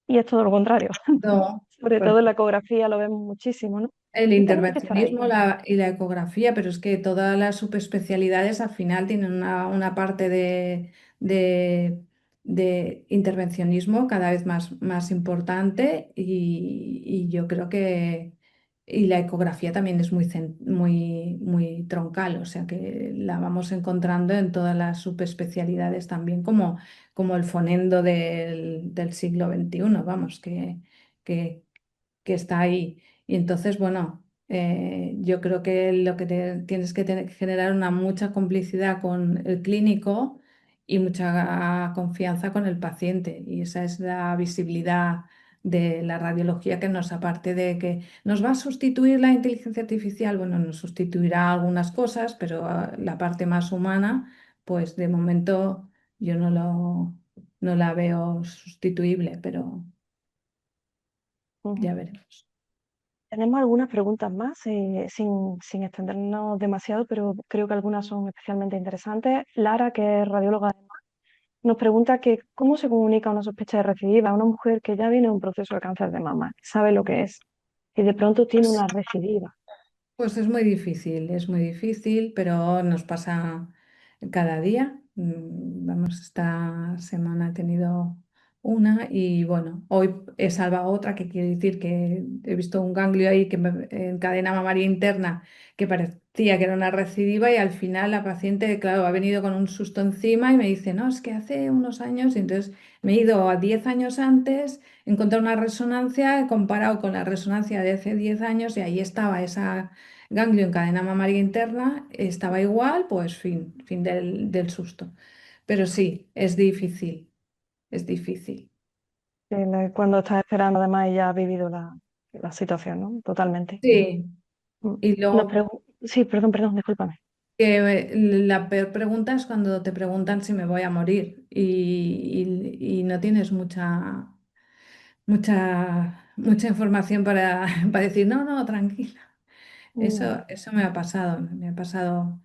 Y es todo lo contrario. No, Sobre pues todo en la ecografía lo vemos muchísimo, ¿no? el Y tenemos que estar ahí. intervencionismo y la ecografía, pero es que todas las subespecialidades al final tienen una parte de, de intervencionismo cada vez más importante y yo creo que y la ecografía también es muy troncal, o sea que la vamos encontrando en todas las subespecialidades también como el fonendo del siglo XXI, vamos, que, que está ahí. Y entonces, bueno, yo creo que lo que tienes que generar una mucha complicidad con el clínico y mucha confianza con el paciente. Y esa es la visibilidad de la radiología que nos, aparte de que nos va a sustituir la inteligencia artificial, bueno, nos sustituirá algunas cosas, pero la parte más humana, pues de momento yo no la veo sustituible, pero Ujú. ya veremos. Tenemos algunas preguntas más, sin extendernos demasiado, pero creo que algunas son especialmente interesantes. Lara, que es radióloga, nos pregunta que cómo se comunica una sospecha de recidiva a una mujer que ya viene de un proceso de cáncer de mama, sabe lo que es, y de pronto tiene una recidiva. Pues es muy difícil, pero nos pasa cada día. Vamos, esta semana he tenido una y bueno, hoy he salvado otra, que quiere decir que he visto un ganglio ahí que me encadena mamaria interna que parecía que era una recidiva y al final la paciente, claro, ha venido con un susto encima y me dice, no, es que hace unos años, y entonces me he ido a 10 años antes, he encontrado una resonancia, he comparado con la resonancia de hace 10 años y ahí estaba esa ganglio en cadena mamaria interna, estaba igual, pues fin del susto. Pero sí, es difícil, es difícil. Cuando estás esperando, además, ella ha vivido la situación, ¿no? Totalmente. Sí, Mm. y luego Sí, perdón, discúlpame. que la peor pregunta es cuando te preguntan si me voy a morir y no tienes mucha información para decir, no, no, tranquila. No, Eso me ha pasado, me ha ni pasado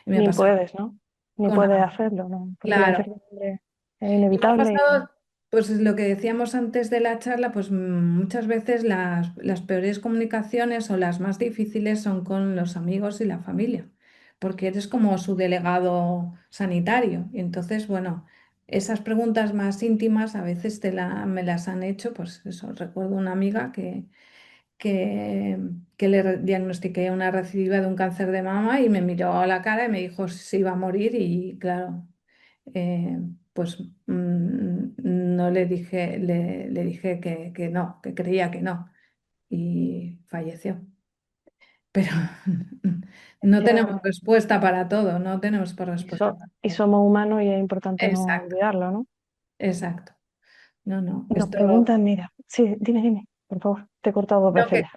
puedes, ¿no? Ni con, puedes hacerlo, ¿no? Porque la claro. incertidumbre es Y me ha inevitable. pasado, pues es lo que decíamos antes de la charla, pues muchas veces las peores comunicaciones o las más difíciles son con los amigos y la familia, porque eres como su delegado sanitario. Y entonces, bueno, esas preguntas más íntimas a veces me las han hecho, pues eso, recuerdo una amiga que, que le diagnostiqué una recidiva de un cáncer de mama y me miró a la cara y me dijo si se iba a morir y claro, eh, pues no le dije que no, que creía que no y falleció. pero no tenemos Ya, respuesta para todo, no tenemos y, respuesta para y todo. somos humanos y es importante no Exacto, olvidarlo, ¿no? exacto. No, no, Nos esto, preguntan, mira, sí, dime, por favor, te he cortado dos no, veces que, ya.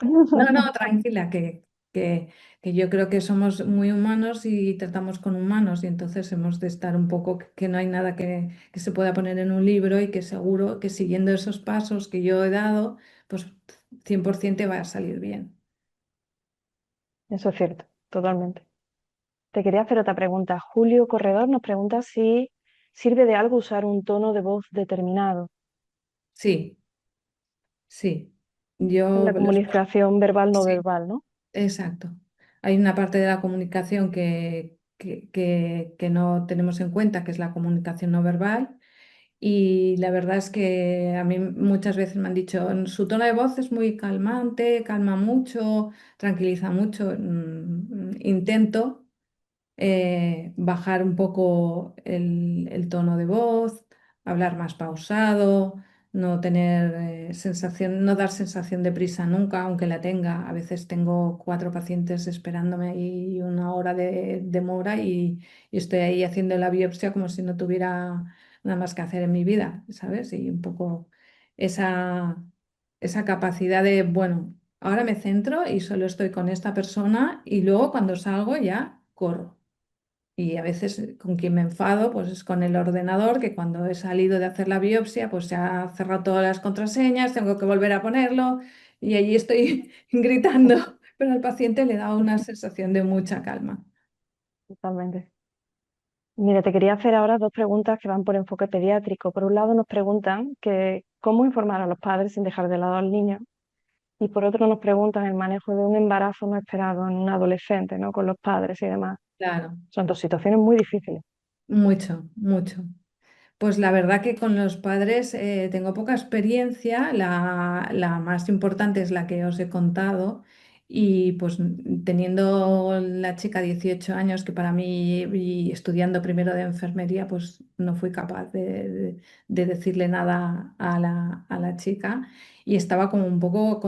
no, tranquila, que, que yo creo que somos muy humanos y tratamos con humanos y entonces hemos de estar un poco, que no hay nada que se pueda poner en un libro y que seguro que siguiendo esos pasos que yo he dado, pues 100% te va a salir bien. Eso es cierto, totalmente. Te quería hacer otra pregunta. Julio Corredor nos pregunta si sirve de algo usar un tono de voz determinado Sí, sí. en Yo la los comunicación verbal no sí, verbal, ¿no? exacto. Hay una parte de la comunicación que no tenemos en cuenta, que es la comunicación no verbal. Y la verdad es que a mí muchas veces me han dicho, su tono de voz es muy calmante, calma mucho, tranquiliza mucho. Intento bajar un poco el tono de voz, hablar más pausado, no tener sensación, no dar sensación de prisa nunca, aunque la tenga. A veces tengo 4 pacientes esperándome y 1 hora de demora y estoy ahí haciendo la biopsia como si no tuviera nada más que hacer en mi vida, ¿sabes? Y un poco esa, esa capacidad de, bueno, ahora me centro y solo estoy con esta persona y luego cuando salgo ya corro. Y a veces con quien me enfado, pues es con el ordenador, que cuando he salido de hacer la biopsia, pues se ha cerrado todas las contraseñas, tengo que volver a ponerlo y allí estoy gritando, pero al paciente le da una sensación de mucha calma. Totalmente. Mira, te quería hacer ahora dos preguntas que van por enfoque pediátrico. Por un lado nos preguntan que cómo informar a los padres sin dejar de lado al niño. Y por otro nos preguntan el manejo de un embarazo no esperado en un adolescente, ¿no? Con los padres y demás. Claro, Son dos situaciones muy difíciles. mucho, mucho. Pues la verdad que con los padres tengo poca experiencia, la más importante es la que os he contado y pues teniendo la chica 18 años que para mí y estudiando primero de enfermería pues no fui capaz de decirle nada a la chica y estaba como un poco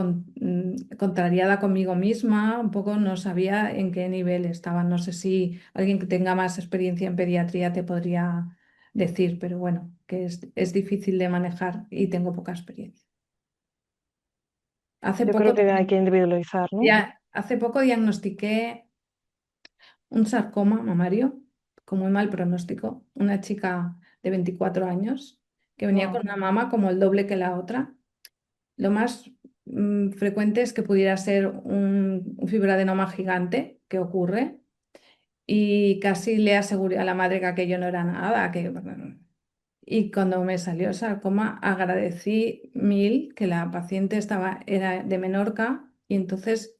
contrariada conmigo misma, un poco no sabía en qué nivel estaba, no sé si alguien que tenga más experiencia en pediatría te podría decir, pero bueno, que es difícil de manejar y tengo poca experiencia. Hace Yo poco, creo que hay que individualizar, ¿no? hace poco diagnostiqué un sarcoma mamario con muy mal pronóstico, una chica de 24 años que venía con Wow. una mama como el doble que la otra. Lo más frecuente es que pudiera ser un fibroadenoma gigante que ocurre y casi le aseguré a la madre que aquello no era nada, que y cuando me salió el sarcoma, agradecí mil que la paciente era de Menorca y entonces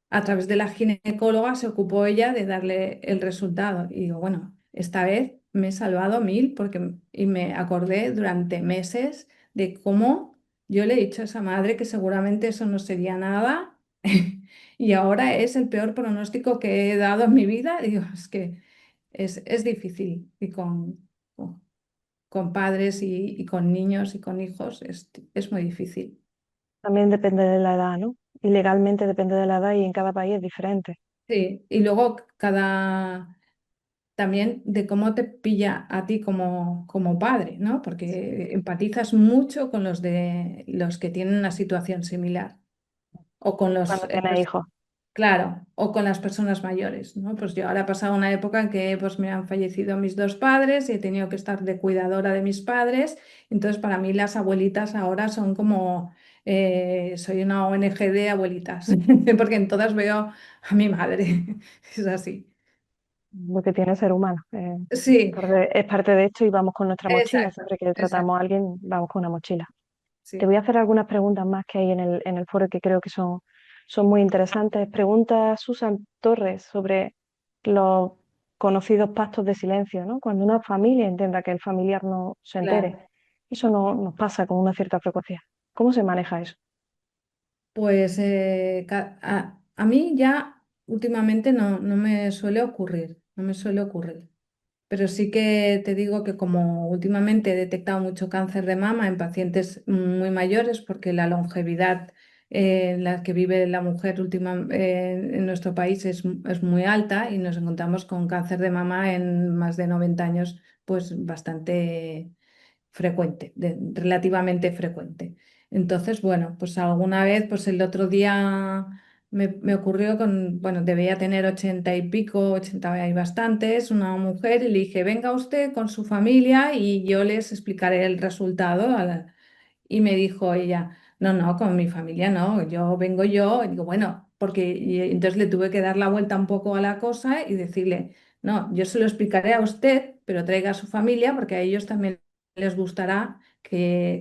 a través de la ginecóloga se ocupó ella de darle el resultado. Y digo, bueno, esta vez me he salvado mil y me acordé durante meses de cómo yo le he dicho a esa madre que seguramente eso no sería nada y ahora es el peor pronóstico que he dado en mi vida. Digo, es que es difícil y con padres y con niños y con hijos es muy difícil. También depende de la edad, ¿no? Y legalmente depende de la edad y en cada país es diferente. Sí, y luego también de cómo te pilla a ti como padre, ¿no? Porque empatizas mucho con los que tienen una situación similar o con Cuando tienes hijos. claro, o con las personas mayores, ¿no? Pues yo ahora he pasado una época en que pues, me han fallecido mis dos padres y he tenido que estar de cuidadora de mis padres. Entonces, para mí las abuelitas ahora son como, soy una ONG de abuelitas, porque en todas veo a mi madre. Es así. Lo que tiene ser humano. Sí, Es parte de esto y vamos con nuestra mochila. exacto, Siempre que exacto. tratamos a alguien, vamos con una mochila. Te Sí, voy a hacer algunas preguntas más que hay en el foro que creo que son muy interesantes. Pregunta Susan Torres sobre los conocidos pactos de silencio, ¿no? Cuando una familia intenta que el familiar no se claro. entere. Eso no nos pasa con una cierta frecuencia. ¿Cómo se maneja eso? Pues a mí ya últimamente no me suele ocurrir, no me suele ocurrir. Pero sí que te digo que como últimamente he detectado mucho cáncer de mama en pacientes muy mayores, porque la longevidad en la que vive la mujer en nuestro país es muy alta y nos encontramos con cáncer de mama en más de 90 años, pues bastante frecuente, relativamente frecuente. Entonces, bueno, pues alguna vez, pues el otro día me ocurrió bueno, debía tener 80 y pico, 80 y bastantes, una mujer, y le dije, venga usted con su familia y yo les explicaré el resultado. Y me dijo ella, no, no, con mi familia no, yo vengo yo. Y digo, bueno, porque y entonces le tuve que dar la vuelta un poco a la cosa y decirle, no, yo se lo explicaré a usted, pero traiga a su familia porque a ellos también les gustará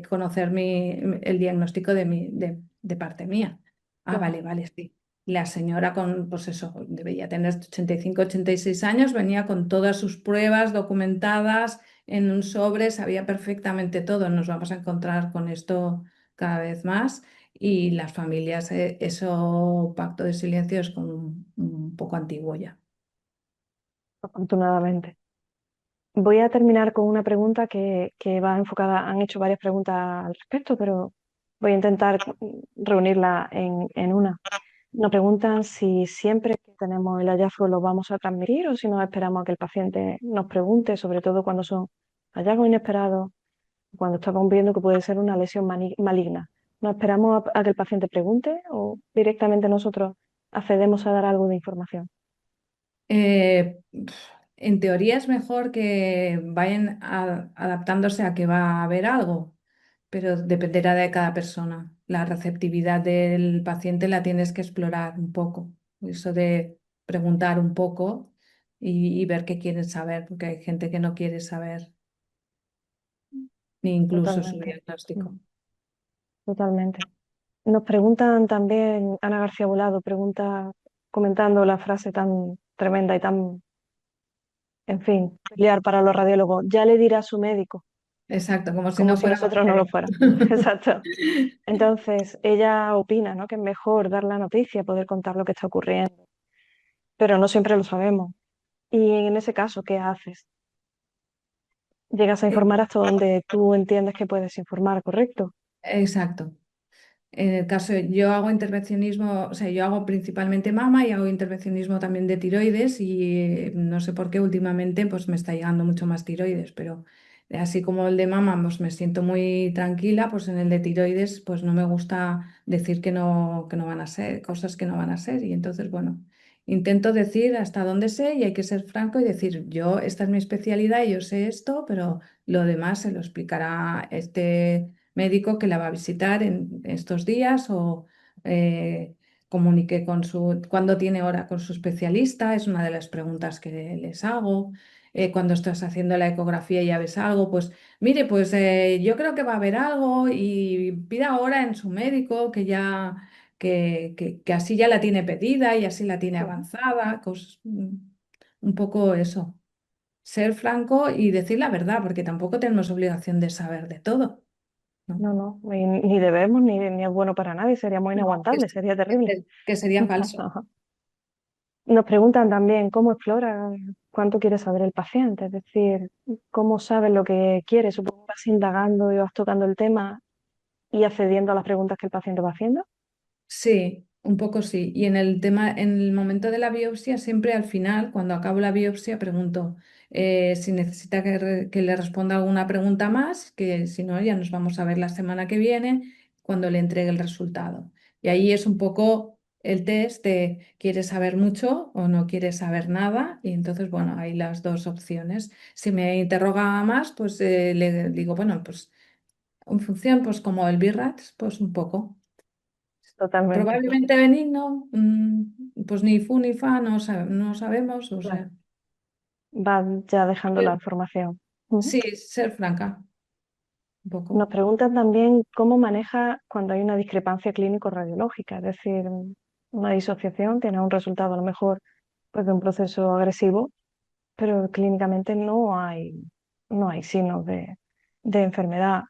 conocer el diagnóstico de parte mía. Ah, Claro. vale, vale, sí. La señora pues eso, debía tener 85, 86 años, venía con todas sus pruebas documentadas en un sobre, sabía perfectamente todo. Nos vamos a encontrar con esto cada vez más y las familias, eso, pacto de silencio es como un poco antiguo ya. Afortunadamente. Voy a terminar con una pregunta que va enfocada, han hecho varias preguntas al respecto, pero voy a intentar reunirla en una. Nos preguntan si siempre que tenemos el hallazgo lo vamos a transmitir o si nos esperamos a que el paciente nos pregunte, sobre todo cuando son hallazgos inesperados, cuando estamos viendo que puede ser una lesión maligna. ¿Nos esperamos a que el paciente pregunte o directamente nosotros accedemos a dar algo de información? En teoría es mejor que vayan adaptándose a que va a haber algo, pero dependerá de cada persona. La receptividad del paciente la tienes que explorar un poco. Eso de preguntar un poco y ver qué quieren saber, porque hay gente que no quiere saber ni incluso su Totalmente. diagnóstico. Totalmente. Nos preguntan también, Ana García Volado pregunta, comentando la frase tan tremenda y tan, en fin, peculiar para los radiólogos, ya le dirá a su médico, Exacto, como si como no si fuéramos nosotros no lo médicos. fuéramos. Exacto. Entonces, ella opina, ¿no?, que es mejor dar la noticia, poder contar lo que está ocurriendo, pero no siempre lo sabemos. Y en ese caso, ¿qué haces? Llegas a informar hasta donde tú entiendes que puedes informar, ¿correcto? Exacto. En el caso, yo hago intervencionismo, o sea, yo hago principalmente mama y hago intervencionismo también de tiroides y no sé por qué últimamente pues me está llegando mucho más tiroides, pero así como el de mama pues me siento muy tranquila, pues en el de tiroides pues no me gusta decir que no van a ser, cosas que no van a ser y entonces bueno, intento decir hasta dónde sé y hay que ser franco y decir yo, esta es mi especialidad y yo sé esto, pero lo demás se lo explicará este médico que la va a visitar en estos días o eh, comunique cuando tiene hora con su especialista, es una de las preguntas que les hago. Cuando estás haciendo la ecografía y ya ves algo, pues mire, pues yo creo que va a haber algo y pida hora en su médico que así ya la tiene pedida y así la tiene Ujú. avanzada, un poco eso. Ser franco y decir la verdad, porque tampoco tenemos obligación de saber de todo. ¿No? No, no, ni debemos, ni es bueno para nadie, sería muy No, inaguantable, sería terrible. que sería falso. Nos preguntan también cómo explora, cuánto quiere saber el paciente, es decir, cómo sabe lo que quiere. Supongo que vas indagando y vas tocando el tema y accediendo a las preguntas que el paciente va haciendo. Sí, un poco sí. Y en el tema, en el momento de la biopsia, siempre al final, cuando acabo la biopsia, pregunto si necesita que le responda alguna pregunta más, que si no, ya nos vamos a ver la semana que viene cuando le entregue el resultado. Y ahí es un poco el test de ¿quieres saber mucho o no quieres saber nada? Y entonces, bueno, hay las dos opciones. Si me interroga más, pues le digo, bueno, pues en función, pues como el BIRATS, pues un poco. Totalmente, Probablemente benigno, pues ni fu ni fa, no sabemos, o claro. sea, Va ya dejando la pero información. Ujú. sí, ser franca, un Nos poco. preguntan también cómo maneja cuando hay una discrepancia clínico-radiológica, es decir, una disociación tiene un resultado a lo mejor pues, de un proceso agresivo, pero clínicamente no hay signos de enfermedad.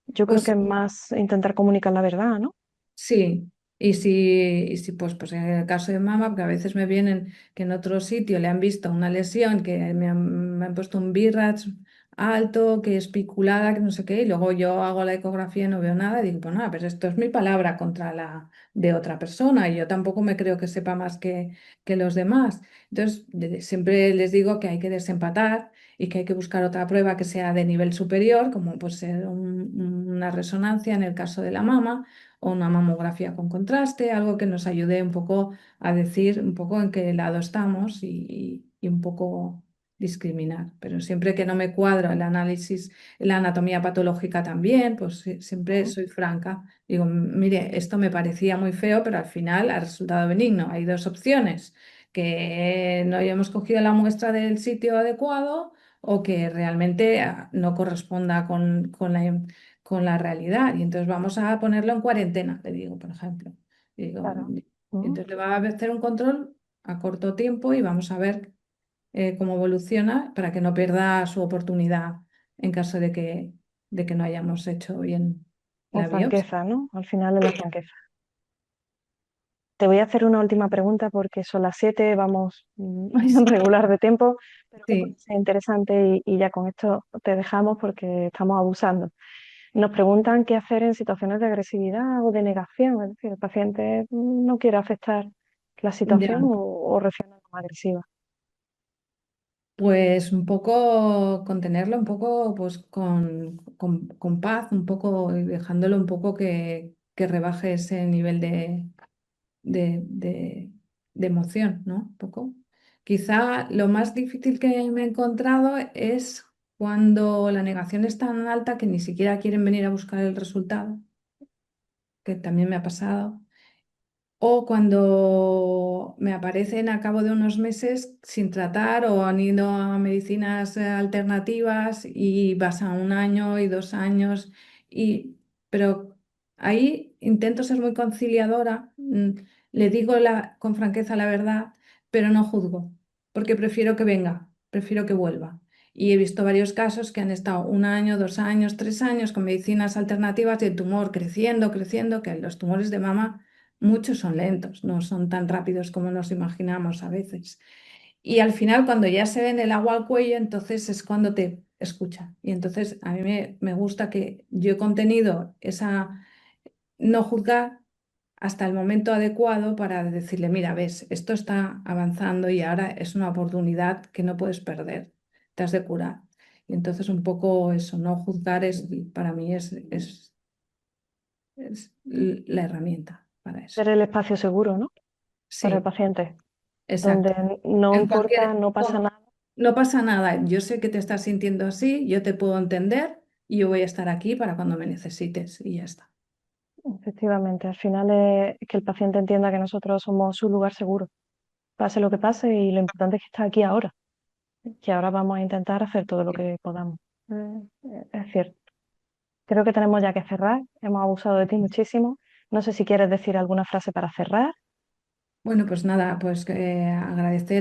Yo creo que Pues es más intentar comunicar la verdad, ¿no? sí, y si pues en el caso de mama, porque a veces me vienen que en otro sitio le han visto una lesión, que me han puesto un BIRATS alto, que es piculada, que no sé qué, y luego yo hago la ecografía y no veo nada, y digo, pues nada, pero esto es mi palabra contra la de otra persona, y yo tampoco me creo que sepa más que los demás. Entonces, siempre les digo que hay que desempatar y que hay que buscar otra prueba que sea de nivel superior, como puede ser una resonancia en el caso de la mama, o una mamografía con contraste, algo que nos ayude un poco a decir un poco en qué lado estamos y un poco discriminar. Pero siempre que no me cuadro el análisis, la anatomía patológica también, pues siempre Ujú. soy franca. Digo, mire, esto me parecía muy feo, pero al final ha resultado benigno. Hay dos opciones, que no hayamos cogido la muestra del sitio adecuado o que realmente no corresponda con la realidad. Y entonces vamos a ponerlo en cuarentena, le digo, por ejemplo. Y digo, Claro. entonces le va a hacer un control a corto tiempo y vamos a ver cómo evoluciona para que no pierda su oportunidad en caso de que no hayamos hecho bien Con la biopsia. franqueza, ¿no? Al final es la franqueza. Te voy a hacer una última pregunta porque son las 7, vamos Ay, sí. regular de tiempo, pero que puede Sí, ser interesante y ya con esto te dejamos porque estamos abusando. Nos preguntan qué hacer en situaciones de agresividad o de negación, es decir, el paciente no quiere aceptar la situación ya. o reacciona como agresiva. Pues un poco contenerlo, un poco pues con paz, un poco y dejándolo un poco que rebaje ese nivel de, de, de emoción, ¿no? Un poco. Quizá lo más difícil que me he encontrado es cuando la negación es tan alta que ni siquiera quieren venir a buscar el resultado, que también me ha pasado. O cuando me aparecen a cabo de unos meses sin tratar o han ido a medicinas alternativas y pasan un año y 2 años. Pero ahí intento ser muy conciliadora, le digo con franqueza la verdad, pero no juzgo, porque prefiero que venga, prefiero que vuelva. Y he visto varios casos que han estado 1 año, 2 años, 3 años con medicinas alternativas y el tumor creciendo, creciendo, que los tumores de mama muchos son lentos, no son tan rápidos como nos imaginamos a veces. Y al final, cuando ya se ven el agua al cuello, entonces es cuando te escucha. Y entonces a mí me gusta que yo he contenido esa no juzgar hasta el momento adecuado para decirle, mira, ves, esto está avanzando y ahora es una oportunidad que no puedes perder, te has de curar. Y entonces un poco eso, no juzgar para mí es la herramienta para eso. Ser el espacio seguro, ¿no? Para el Sí. paciente, Exacto. donde no En importa, cualquier, no pasa nada. no pasa nada. Yo sé que te estás sintiendo así, yo te puedo entender y yo voy a estar aquí para cuando me necesites y ya está. Efectivamente, al final es que el paciente entienda que nosotros somos su lugar seguro, pase lo que pase, y lo importante es que está aquí ahora, que ahora vamos a intentar hacer todo lo que podamos. Es cierto. Creo que tenemos ya que cerrar, hemos abusado de ti muchísimo. No sé si quieres decir alguna frase para cerrar. Bueno, pues nada, pues agradeceros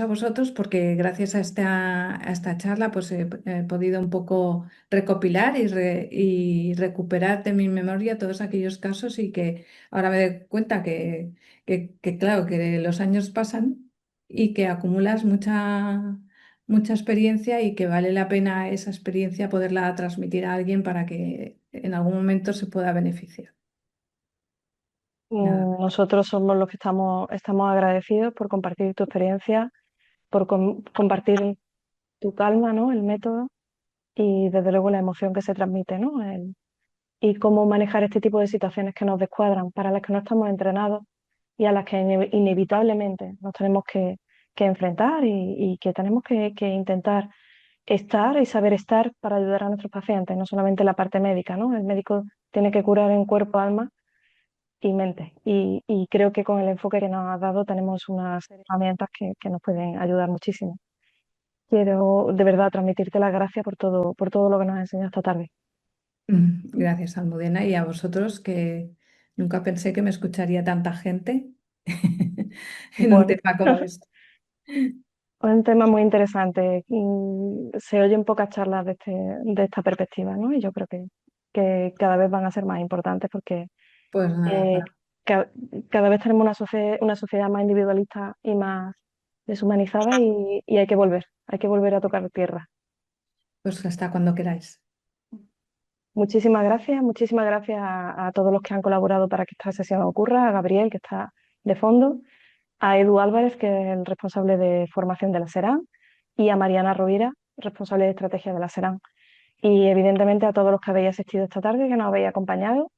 a vosotros porque gracias a esta charla pues he podido un poco recopilar y recuperar de mi memoria todos aquellos casos y que ahora me doy cuenta que claro, que los años pasan y que acumulas mucha experiencia y que vale la pena esa experiencia poderla transmitir a alguien para que en algún momento se pueda beneficiar. Nada. Nosotros somos los que estamos agradecidos por compartir tu experiencia, por compartir tu calma, ¿no? El método y desde luego la emoción que se transmite, ¿no? Y cómo manejar este tipo de situaciones que nos descuadran, para las que no estamos entrenados y a las que inevitablemente nos tenemos que enfrentar y que tenemos que intentar estar y saber estar para ayudar a nuestros pacientes, no solamente la parte médica, ¿no? El médico tiene que curar en cuerpo, alma y mente. Y creo que con el enfoque que nos has dado tenemos unas herramientas que nos pueden ayudar muchísimo. Quiero de verdad transmitirte las gracias por todo lo que nos has enseñado esta tarde. Gracias, Almudena, y a vosotros que nunca pensé que me escucharía tanta gente en un Bueno, tema como este. un tema muy interesante. Se oyen pocas charlas de esta perspectiva, ¿no? Y yo creo que cada vez van a ser más importantes porque Pues nada, eh, ca- cada vez tenemos una sociedad más individualista y más deshumanizada y hay que volver a tocar tierra. Pues hasta cuando queráis. Muchísimas gracias a todos los que han colaborado para que esta sesión ocurra, a Gabriel, que está de fondo, a Edu Álvarez, que es el responsable de formación de la SERAM, y a Mariana Rovira, responsable de estrategia de la SERAM. Y evidentemente a todos los que habéis asistido esta tarde, que nos habéis acompañado.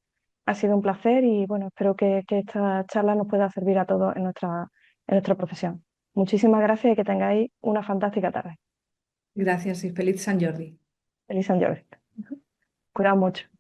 Ha sido un placer y bueno, espero que esta charla nos pueda servir a todos en nuestra profesión. Muchísimas gracias y que tengáis una fantástica tarde. Gracias y feliz San Jordi. Feliz Sant Jordi. Cuidaos mucho.